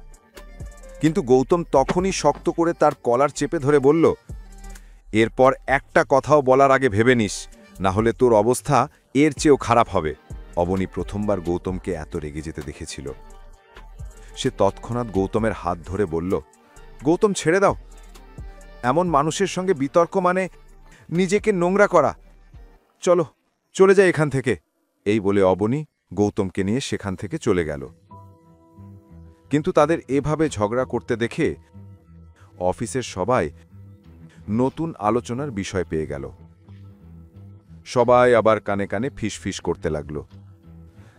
কিন্তু গৌতম তখনই শক্ত করে তার কলার চেপে ধরে বলল, এরপর একটা কথাও বলার আগে ভেবে নিস, না হলে তোর অবস্থা এর চেয়েও খারাপ হবে। অবনী প্রথমবার গৌতমকে এত রেগে যেতে দেখেছিল। সে তৎক্ষণাৎ গৌতমের হাত ধরে বলল, গৌতম ছেড়ে দাও, এমন মানুষের সঙ্গে বিতর্ক মানে নিজেকে নোংরা করা। চলো চলে যাই এখান থেকে। এই বলে অবনী গৌতমকে নিয়ে সেখান থেকে চলে গেল। কিন্তু তাদের এভাবে ঝগড়া করতে দেখে অফিসের সবাই নতুন আলোচনার বিষয় পেয়ে গেল। সবাই আবার কানে কানে ফিসফিস করতে লাগল,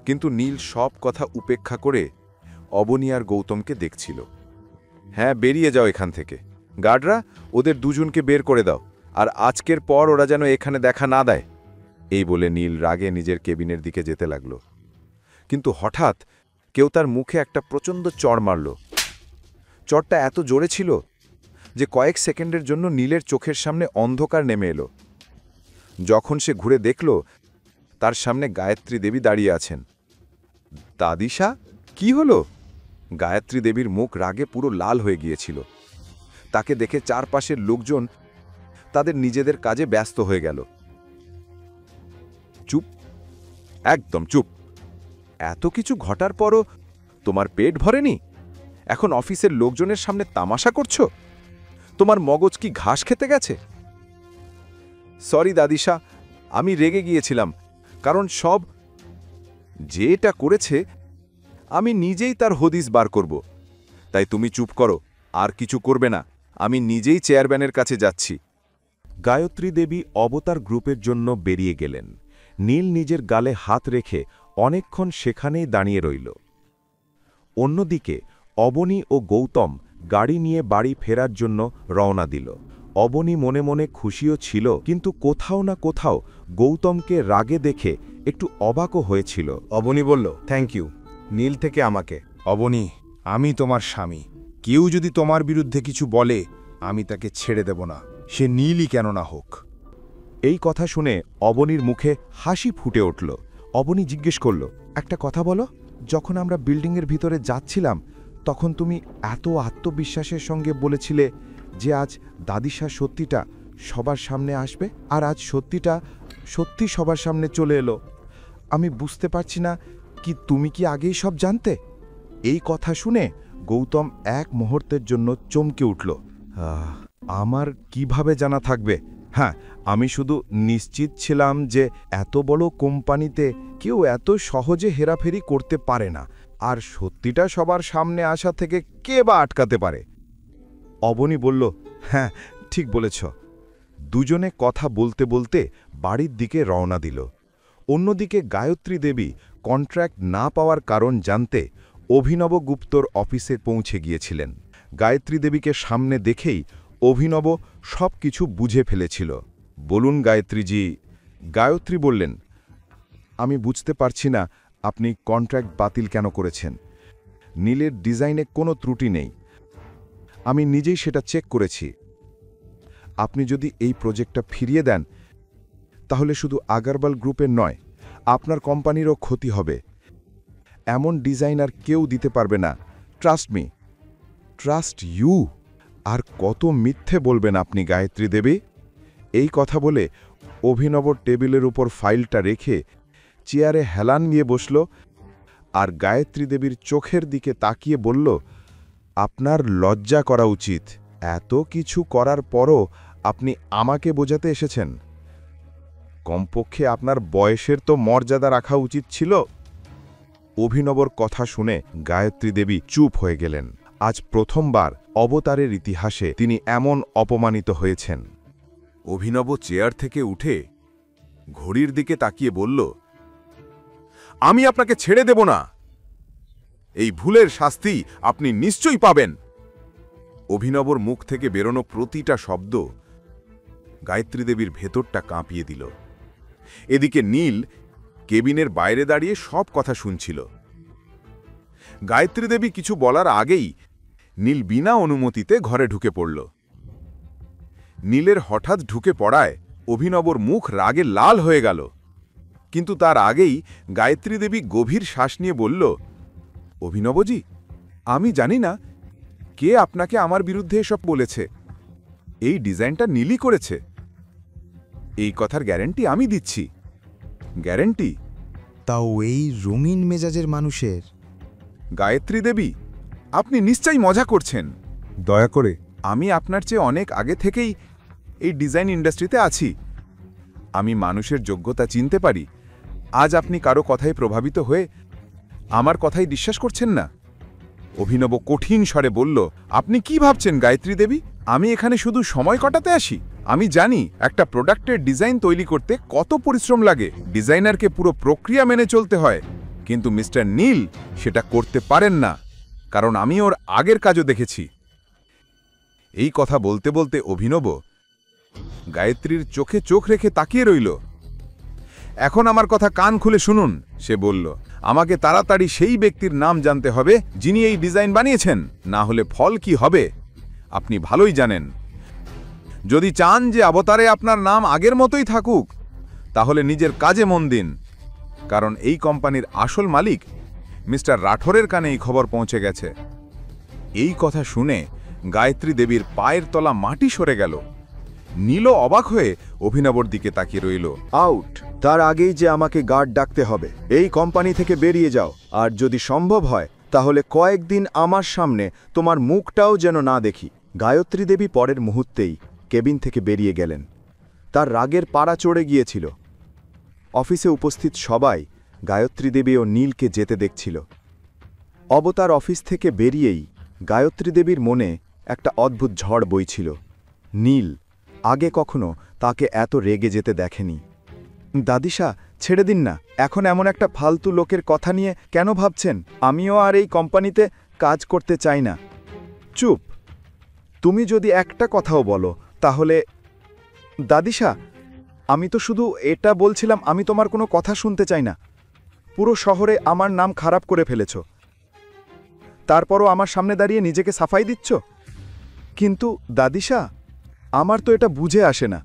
কিন্তু নীল সব কথা উপেক্ষা করে অবনী আর গৌতমকে দেখছিল। হ্যাঁ, বেরিয়ে যাও এখান থেকে। গার্ডরা, ওদের দুজনকে বের করে দাও, আর আজকের পর ওরা যেন এখানে দেখা না দেয়। এই বলে নীল রাগে নিজের কেবিনের দিকে যেতে লাগল, কিন্তু হঠাৎ কেউ তার মুখে একটা প্রচণ্ড চড় মারল। চড়টা এত জোরে ছিল যে কয়েক সেকেন্ডের জন্য নীলের চোখের সামনে অন্ধকার নেমে এলো। যখন সে ঘুরে দেখল, তার সামনে গায়ত্রী দেবী দাঁড়িয়ে আছেন। দাদিশা, কি হলো? গায়ত্রী দেবীর মুখ রাগে পুরো লাল হয়ে গিয়েছিল। তাকে দেখে চারপাশের লোকজন তাদের নিজেদের কাজে ব্যস্ত হয়ে গেল। চুপ, একদম চুপ। এত কিছু ঘটার পরও তোমার পেট ভরেনি? এখন অফিসের লোকজনের সামনে তামাশা করছো? তোমার মগজ কি ঘাস খেতে গেছে? সরি দাদিশা, আমি রেগে গিয়েছিলাম, কারণ সব যেটা করেছে আমি নিজেই তার হদিস বার করব। তাই তুমি চুপ করো, আর কিছু করবে না। আমি নিজেই চেয়ারম্যানের কাছে যাচ্ছি।
গায়ত্রী দেবী অবতার গ্রুপের জন্য বেরিয়ে গেলেন। নীল নিজের গালে হাত রেখে অনেকক্ষণ সেখানেই দাঁড়িয়ে রইল। অন্যদিকে অবনী ও গৌতম গাড়ি নিয়ে বাড়ি ফেরার জন্য রওনা দিল। অবনী মনে মনে খুশিও ছিল, কিন্তু কোথাও না কোথাও গৌতমকে রাগে দেখে একটু অবাকও হয়েছিল।
অবনী বলল, থ্যাংক ইউ নীল থেকে আমাকে। অবনী, আমি তোমার স্বামী। কেউ যদি তোমার বিরুদ্ধে কিছু বলে, আমি তাকে ছেড়ে দেব না, সে নীলই কেন না হোক।
এই কথা শুনে অবনীর মুখে হাসি ফুটে উঠল। অবনী জিজ্ঞেস করল, একটা কথা বলো, যখন আমরা বিল্ডিংয়ের ভিতরে যাচ্ছিলাম তখন তুমি এত আত্মবিশ্বাসের সঙ্গে বলেছিলে যে আজ দাদিশা সত্যিটা সবার সামনে আসবে, আর আজ সত্যিটা সত্যি সবার সামনে চলে এলো। আমি বুঝতে পারছি না, কি তুমি কি আগেই সব জানতে? এই কথা শুনে গৌতম এক মুহূর্তের জন্য চমকে উঠল। আমার কিভাবে জানা থাকবে? হ্যাঁ, আমি শুধু নিশ্চিত ছিলাম যে এত বড় কোম্পানিতে কেউ এত সহজে হেরাফেরি করতে পারে না, আর সত্যিটা সবার সামনে আসা থেকে কে বা আটকাতে পারে। অবনী বলল, হ্যাঁ ঠিক বলেছ। দুজনে কথা বলতে বলতে বাড়ির দিকে রওনা দিল। অন্যদিকে গায়ত্রী দেবী কন্ট্রাক্ট না পাওয়ার কারণ জানতে অভিনব গুপ্তর অফিসে পৌঁছে গিয়েছিলেন। গায়ত্রী দেবীকে সামনে দেখেই অভিনব সব কিছু বুঝে ফেলেছিল। বলুন গায়ত্রীজি। গায়ত্রী বললেন, আমি বুঝতে পারছি না আপনি কন্ট্রাক্ট বাতিল কেন করেছেন। নীলের ডিজাইনে কোনো ত্রুটি নেই, আমি নিজেই সেটা চেক করেছি। আপনি যদি এই প্রজেক্টটা ফিরিয়ে দেন তাহলে শুধু আগারওয়াল গ্রুপের নয়, আপনার কোম্পানিরও ক্ষতি হবে। এমন ডিজাইন আর কেউ দিতে পারবে না। Trust me. Trust you. আর কত মিথ্যে বলবেন আপনি গায়ত্রী দেবী? এই কথা বলে অভিনব টেবিলের উপর ফাইলটা রেখে চেয়ারে হেলান নিয়ে বসল, আর গায়ত্রী দেবীর চোখের দিকে তাকিয়ে বলল, আপনার লজ্জা করা উচিত। এত কিছু করার পরও আপনি আমাকে বোঝাতে এসেছেন। কমপক্ষে আপনার বয়সের তো মর্যাদা রাখা উচিত ছিল। অভিনবর কথা শুনে গায়ত্রী দেবী চুপ হয়ে গেলেন। আজ প্রথমবার অবতারের ইতিহাসে তিনি এমন অপমানিত হয়েছেন।
অভিনব চেয়ার থেকে উঠে ঘড়ির দিকে তাকিয়ে বলল, আমি আপনাকে ছেড়ে দেব না। এই ভুলের শাস্তি আপনি নিশ্চয়ই পাবেন।
অভিনবর মুখ থেকে বেরোনো প্রতিটা শব্দ গায়ত্রী দেবীর ভেতরটা কাঁপিয়ে দিল। এদিকে নীল কেবিনের বাইরে দাঁড়িয়ে সব কথা শুনছিল। গায়ত্রী দেবী কিছু বলার আগেই নীল বিনা অনুমতিতে ঘরে ঢুকে পড়ল। নীলের হঠাৎ ঢুকে পড়ায় অভিনবর মুখ রাগে লাল হয়ে গেল, কিন্তু তার আগেই গায়ত্রী দেবী গভীর শ্বাস নিয়ে বলল, অভিনবজি, আমি জানি না কে আপনাকে আমার বিরুদ্ধে এসব বলেছে। এই ডিজাইনটা নীলই করেছে, এই কথার গ্যারান্টি আমি দিচ্ছি। গ্যারান্টি?
তাও এই রঙিন মেজাজের মানুষের?
গায়ত্রী দেবী, আপনি নিশ্চয়ই মজা করছেন। দয়া করে, আমি আপনার চেয়ে অনেক আগে থেকেই এই ডিজাইন ইন্ডাস্ট্রিতে আছি। আমি মানুষের যোগ্যতা চিনতে পারি। আজ আপনি কারো কথায় প্রভাবিত হয়ে আমার কথাই বিশ্বাস করছেন না? অভিনব কঠিন স্বরে বলল, আপনি কি ভাবছেন গায়ত্রী দেবী? আমি এখানে শুধু সময় কাটাতে আসি? আমি জানি একটা প্রোডাক্টের ডিজাইন তৈরি করতে কত পরিশ্রম লাগে। ডিজাইনারকে পুরো প্রক্রিয়া মেনে চলতে হয়, কিন্তু মিস্টার নীল সেটা করতে পারেন না, কারণ আমি ওর আগের কাজও দেখেছি। এই কথা বলতে বলতে অভিনব গায়ত্রীর চোখে চোখ রেখে তাকিয়ে রইল। এখন আমার কথা কান খুলে শুনুন, সে বলল। আমাকে তাড়াতাড়ি সেই ব্যক্তির নাম জানতে হবে যিনি এই ডিজাইন বানিয়েছেন, না হলে ফল কি হবে আপনি ভালোই জানেন। যদি চান যে অবতারে আপনার নাম আগের মতোই থাকুক, তাহলে নিজের কাজে মন দিন, কারণ এই কোম্পানির আসল মালিক মিস্টার রাঠোরের কানে এই খবর পৌঁছে গেছে। এই কথা শুনে গায়ত্রী দেবীর পায়ের তলা মাটি সরে গেল। নীল অবাক হয়ে অভিনবর দিকে তাকিয়ে রইল।
আউট! তার আগেই যে আমাকে গার্ড ডাকতে হবে। এই কোম্পানি থেকে বেরিয়ে যাও, আর যদি সম্ভব হয় তাহলে কয়েকদিন আমার সামনে তোমার মুখটাও যেন না দেখি। গায়ত্রী দেবী পরের মুহূর্তেই কেবিন থেকে বেরিয়ে গেলেন। তার রাগের পাড়া চড়ে গিয়েছিল। অফিসে উপস্থিত সবাই গায়ত্রী দেবী ও নীলকে যেতে দেখছিল। অবতার অফিস থেকে বেরিয়েই গায়ত্রী দেবীর মনে একটা অদ্ভুত ঝড় বইছিল। নীল আগে কখনো তাকে এত রেগে যেতে দেখেনি। দাদিশা, ছেড়ে দিন না। এখন এমন একটা ফালতু লোকের কথা নিয়ে কেন ভাবছেন? আমিও আর এই কোম্পানিতে কাজ করতে চাই না। চুপ! তুমি যদি একটা কথাও বলো তাহলে... দাদিশা, আমি তো শুধু এটা বলছিলাম, আমি তোমার কোনো কথা শুনতে চাই না। পুরো শহরে আমার নাম খারাপ করে ফেলেছ, তারপরও আমার সামনে দাঁড়িয়ে নিজেকে সাফাই দিচ্ছ। কিন্তু দাদিশা, আমার তো এটা বুঝে আসে না।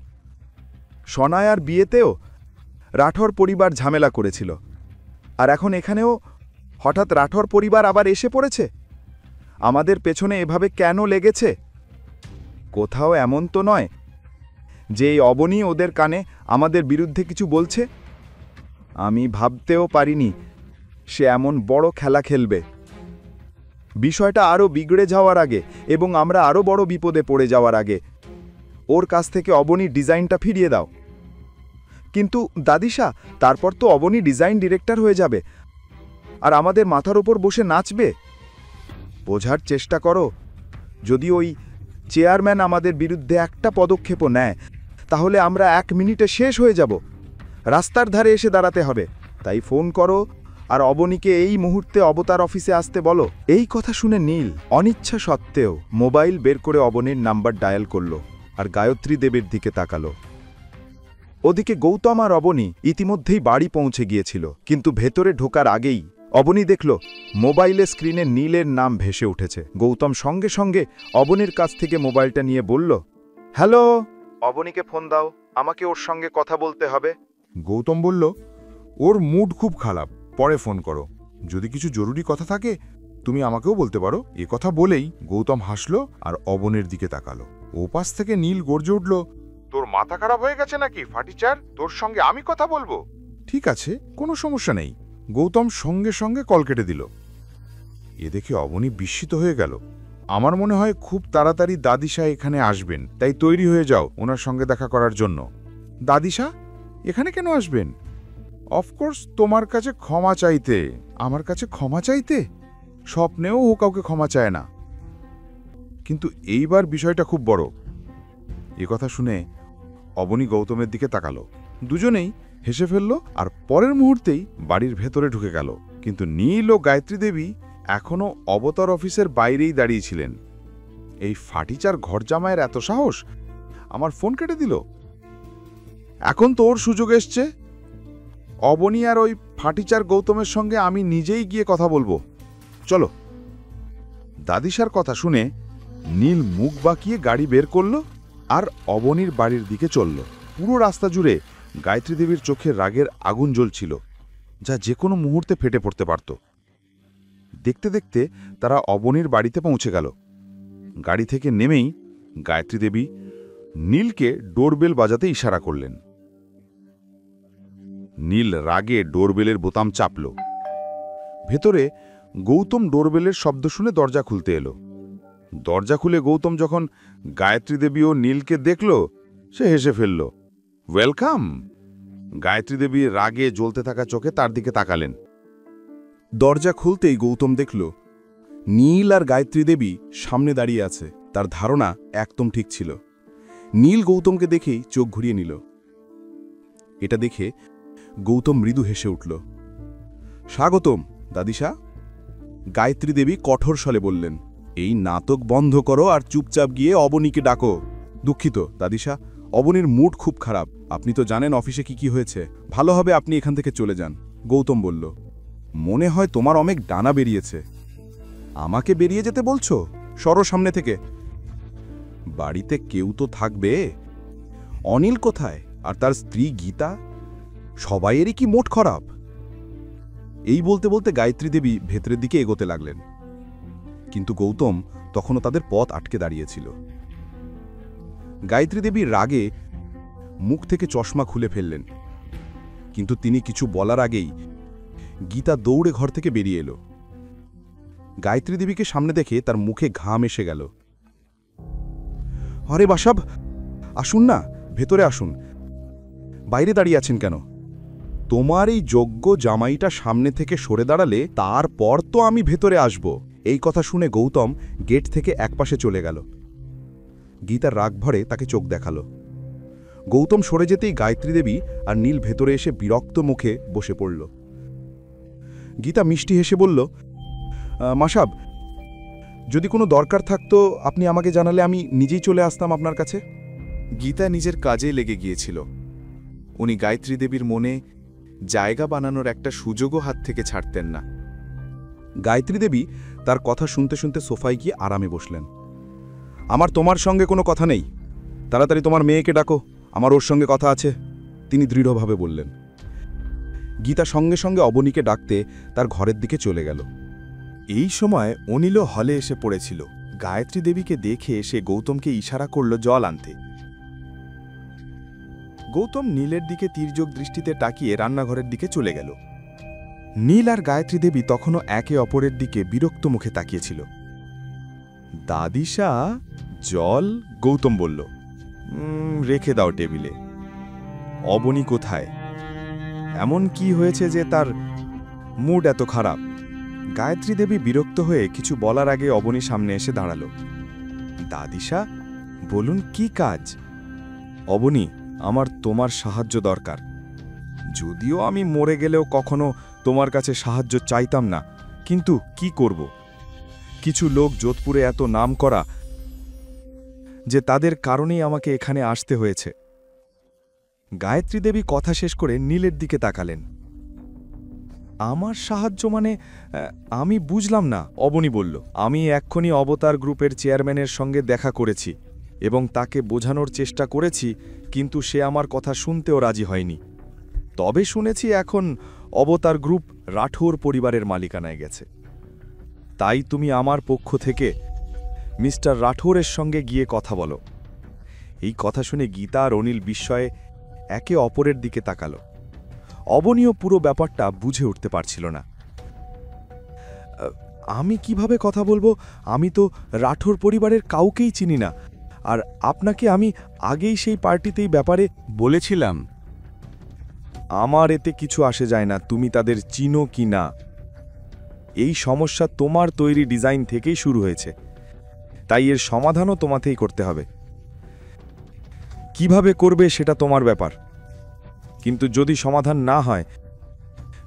সনায়ার বিয়েতেও রাঠোর পরিবার ঝামেলা করেছিল, আর এখন এখানেও হঠাৎ রাঠোর পরিবার আবার এসে পড়েছে। আমাদের পেছনে এভাবে কেন লেগেছে? কোথাও এমন তো নয় যে এই অবনী ওদের কানে আমাদের বিরুদ্ধে কিছু বলছে। আমি ভাবতেও পারিনি সে এমন বড় খেলা খেলবে। বিষয়টা আরও বিগড়ে যাওয়ার আগে এবং আমরা আরও বড় বিপদে পড়ে যাওয়ার আগে ওর কাছ থেকে অবনীর ডিজাইনটা ফিরিয়ে দাও। কিন্তু দাদিশা, তারপর তো অবনী ডিজাইন ডিরেক্টর হয়ে যাবে আর আমাদের মাথার ওপর বসে নাচবে। বোঝার চেষ্টা করো, যদি ওই চেয়ারম্যান আমাদের বিরুদ্ধে একটা পদক্ষেপও নেয় তাহলে আমরা 1 মিনিটে শেষ হয়ে যাব। রাস্তার ধারে এসে দাঁড়াতে হবে। তাই ফোন করো আর অবনীকে এই মুহূর্তে অবতার অফিসে আসতে বলো। এই কথা শুনে নীল অনিচ্ছা সত্ত্বেও মোবাইল বের করে অবনীর নাম্বার ডায়াল করল আর গায়ত্রী দেবীর দিকে তাকালো। ওদিকে গৌতম আর অবনী ইতিমধ্যেই বাড়ি পৌঁছে গিয়েছিল, কিন্তু ভেতরে ঢোকার আগেই অবনী দেখল মোবাইলে স্ক্রিনে নীলের নাম ভেসে উঠেছে। গৌতম সঙ্গে সঙ্গে অবনীর কাছ থেকে মোবাইলটা নিয়ে বলল, হ্যালো, অবনীকে ফোন দাও, আমাকে ওর সঙ্গে কথা বলতে হবে।
গৌতম বলল, ওর মুড খুব খারাপ, পরে ফোন করো। যদি কিছু জরুরি কথা থাকে তুমি আমাকেও বলতে পারো। এ কথা বলেই গৌতম হাসল আর অবনীর দিকে তাকালো। ওপাশ থেকে নীল গর্জে উঠল, তোর মাথা খারাপ হয়ে গেছে নাকি ফাটিচার? তোর সঙ্গে আমি কথা বলবো? ঠিক আছে, কোনো সমস্যা নেই। গৌতম সঙ্গে সঙ্গে কল কেটে দিল। এ দেখে অবনী বিস্মিত হয়ে গেল। আমার মনে হয় খুব তাড়াতাড়ি দাদিশা এখানে আসবেন, তাই তৈরি হয়ে যাও ওনার সঙ্গে দেখা করার জন্য। দাদিশা এখানে কেন আসবেন? অফকোর্স তোমার কাছে ক্ষমা চাইতে। আমার কাছে ক্ষমা চাইতে? স্বপ্নেও ও কাউকে ক্ষমা চায় না, কিন্তু এইবার বিষয়টা খুব বড়। এ কথা শুনে অবনী গৌতমের দিকে তাকালো। দুজনেই হেসে ফেলল আর পরের মুহূর্তেই বাড়ির ভেতরে ঢুকে গেল। কিন্তু নীল ও গায়ত্রী দেবী এখনও অবতার অফিসের বাইরেই দাঁড়িয়েছিলেন।
এই ফাটিচার ঘর জামাইয়ের এত সাহস, আমার ফোন কেটে দিল। এখন তোর সুযোগ এসছে। অবনী আর ওই ফাটিচার গৌতমের সঙ্গে আমি নিজেই গিয়ে কথা বলবো, চলো। দাদিসার কথা শুনে নীল মুখ বাঁকিয়ে গাড়ি বের করল আর অবনীর বাড়ির দিকে চলল। পুরো রাস্তা জুড়ে গায়ত্রী দেবীর চোখে রাগের আগুন জ্বলছিল, যা যে কোনো মুহূর্তে ফেটে পড়তে পারত। দেখতে দেখতে তারা অবনীর বাড়িতে পৌঁছে গেল। গাড়ি থেকে নেমেই গায়ত্রী দেবী নীলকে ডোরবেল বাজাতে ইশারা করলেন। নীল রাগে ডোরবেলের বোতাম চাপল। ভেতরে গৌতম ডোরবেলের শব্দ শুনে দরজা খুলতে এলো। দরজা খুলে গৌতম যখন গায়ত্রী দেবী ও নীলকে দেখল, সে হেসে ফেলল। ওয়েলকাম। গায়ত্রী দেবী রাগে জ্বলতে থাকা চোখে তার দিকে তাকালেন।
দরজা খুলতেই গৌতম দেখল নীল আর গায়ত্রী দেবী সামনে দাঁড়িয়ে আছে। তার ধারণা একদম ঠিক ছিল। নীল গৌতমকে দেখেই চোখ ঘুরিয়ে নিল। এটা দেখে গৌতম মৃদু হেসে উঠল। স্বাগতম দাদিসা। গায়ত্রী দেবী কঠোর স্বরে বললেন, এই নাটক বন্ধ করো আর চুপচাপ গিয়ে অবনীকে ডাকো। দুঃখিত দাদিসা, অবনীর মুড খুব খারাপ। আপনি তো জানেন অফিসে কি হয়েছে। ভালো হবে আপনি এখান থেকে চলে যান। গৌতম বলল, মনে হয় তোমার অনেক ডানা বেরিয়েছে। আমাকে বেরিয়ে যেতে বলছো? সরো সামনে থেকে। বাড়িতে কেউ তো থাকবে। অনিল কোথায়? আর তার স্ত্রী গীতা? সবাইয়েরই কি মোট খারাপ? এই বলতে বলতে গায়ত্রী দেবী ভেতরের দিকে এগোতে লাগলেন, কিন্তু গৌতম তখনও তাদের পথ আটকে দাঁড়িয়েছিল। গায়ত্রী দেবী রাগে মুখ থেকে চশমা খুলে ফেললেন, কিন্তু তিনি কিছু বলার আগেই গীতা দৌড়ে ঘর থেকে বেরিয়ে এলো। গায়ত্রী দেবীকে সামনে দেখে তার মুখে ঘাম এসে গেল। আরে বাসাব, আসুন না, ভেতরে আসুন। বাইরে দাঁড়িয়ে আছেন কেন? তোমার এই যোগ্য জামাইটা সামনে থেকে সরে দাঁড়ালে তারপর তো আমি ভেতরে আসব। এই কথা শুনে গৌতম গেট থেকে একপাশে চলে গেল। গীতার রাগ ভরে তাকে চোখ দেখালো। গৌতম সরে যেতেই গায়ত্রী দেবী আর নীল ভেতরে এসে বিরক্ত মুখে বসে পড়ল। গীতা মিষ্টি হেসে বলল, মাসাব, যদি কোনো দরকার থাকতো আপনি আমাকে জানালে আমি নিজেই চলে আসতাম আপনার কাছে।
গীতা নিজের কাজে লেগে গিয়েছিল। উনি গায়ত্রী দেবীর মনে জায়গা বানানোর একটা সুযোগও হাত থেকে ছাড়তেন না।
গায়ত্রী দেবী তার কথা শুনতে শুনতে সোফায় গিয়ে আরামে বসলেন। আমার তোমার সঙ্গে কোনো কথা নেই, তাড়াতাড়ি তোমার মেয়েকে ডাকো, আমার ওর সঙ্গে কথা আছে, তিনি দৃঢ়ভাবে বললেন। গীতা সঙ্গে সঙ্গে অবনীকে ডাকতে তার ঘরের দিকে চলে গেল।
এই সময় অনিলও হলে এসে পড়েছিল। গায়ত্রী দেবীকে দেখে সে গৌতমকে ইশারা করল জল আনতে। গৌতম নীলের দিকে তীর্যক দৃষ্টিতে তাকিয়ে রান্নাঘরের দিকে চলে গেল। নীল আর গায়ত্রী দেবী তখনও একে অপরের দিকে বিরক্ত মুখে তাকিয়েছিল। দাদিসা, জল? গৌতম বলল, রেখে দাও টেবিলে। অবনী কোথায়? এমন কি হয়েছে যে তার মুড এত খারাপ? গায়ত্রী দেবী বিরক্ত হয়ে কিছু বলার আগে অবনী সামনে এসে দাঁড়ালো। দাদিসা, বলুন কি কাজ? অবনী, আমার তোমার সাহায্য দরকার। যদিও আমি মরে গেলেও কখনো তোমার কাছে সাহায্য চাইতাম না, কিন্তু কি করব? কিছু লোক যোধপুরে এত নাম করা যে তাদের কারণেই আমাকে এখানে আসতে হয়েছে। গায়ত্রী দেবী কথা শেষ করে নীলের দিকে তাকালেন। আমার সাহায্য মানে? আমি বুঝলাম না। অবনী বলল, আমি এক্ষুনি অবতার গ্রুপের চেয়ারম্যানের সঙ্গে দেখা করেছি এবং তাকে বোঝানোর চেষ্টা করেছি, কিন্তু সে আমার কথা শুনতেও রাজি হয়নি। তবে শুনেছি এখন অবতার গ্রুপ রাঠোর পরিবারের মালিকানায় গেছে। তাই তুমি আমার পক্ষ থেকে মিস্টার রাঠোরের সঙ্গে গিয়ে কথা বলো। এই কথা শুনে গীতা আর অনিল বিস্ময়ে একে অপরের দিকে তাকালো। অবনীয় পুরো ব্যাপারটা বুঝে উঠতে পারছিল না। আমি কিভাবে কথা বলবো? আমি তো রাঠোর পরিবারের কাউকেই চিনি না, আর আপনাকে আমি আগেই সেই পার্টিতেই ব্যাপারে বলেছিলাম। আমার এতে কিছু আসে যায় না তুমি তাদের চিনো কি না। এই সমস্যা তোমার তৈরি ডিজাইন থেকেই শুরু হয়েছে, তাই এর সমাধানও তোমাতেই করতে হবে। কিভাবে করবে সেটা তোমার ব্যাপার, কিন্তু যদি সমাধান না হয়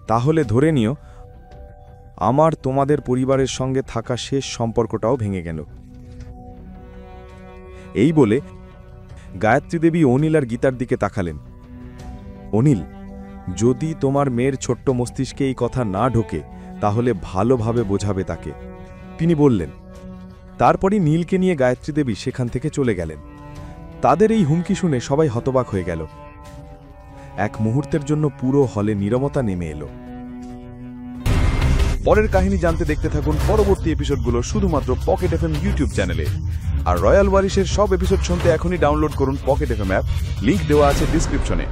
তাহলে ধরে নিও আমার তোমাদের পরিবারের সঙ্গে থাকা শেষ সম্পর্কটাও ভেঙে গেল।
এই বলে গায়ত্রী দেবী অনিল আর গীতার দিকে তাকালেন। অনিল, যদি তোমার মেয়ের ছোট্ট মস্তিষ্কে এই কথা না ঢোকে তাহলে ভালোভাবে বোঝাবে তাকে, তিনি বললেন। তারপরই নীলকে নিয়ে গায়ত্রী দেবী সেখান থেকে চলে গেলেন। তাদের এই হুমকি শুনে সবাই হতবাক হয়ে গেল। এক মুহূর্তের জন্য পুরো হলে নীরবতা নেমে এলো।
পরের কাহিনী জানতে দেখতে থাকুন পরবর্তী এপিসোডগুলো শুধুমাত্র পকেট এফএম ইউটিউব চ্যানেলে। আর রয়্যাল ওয়ারিশের সব এপিসোড শুনতে এখনই ডাউনলোড করুন পকেট এফএম অ্যাপ, লিংক দেওয়া আছে ডিসক্রিপশনে।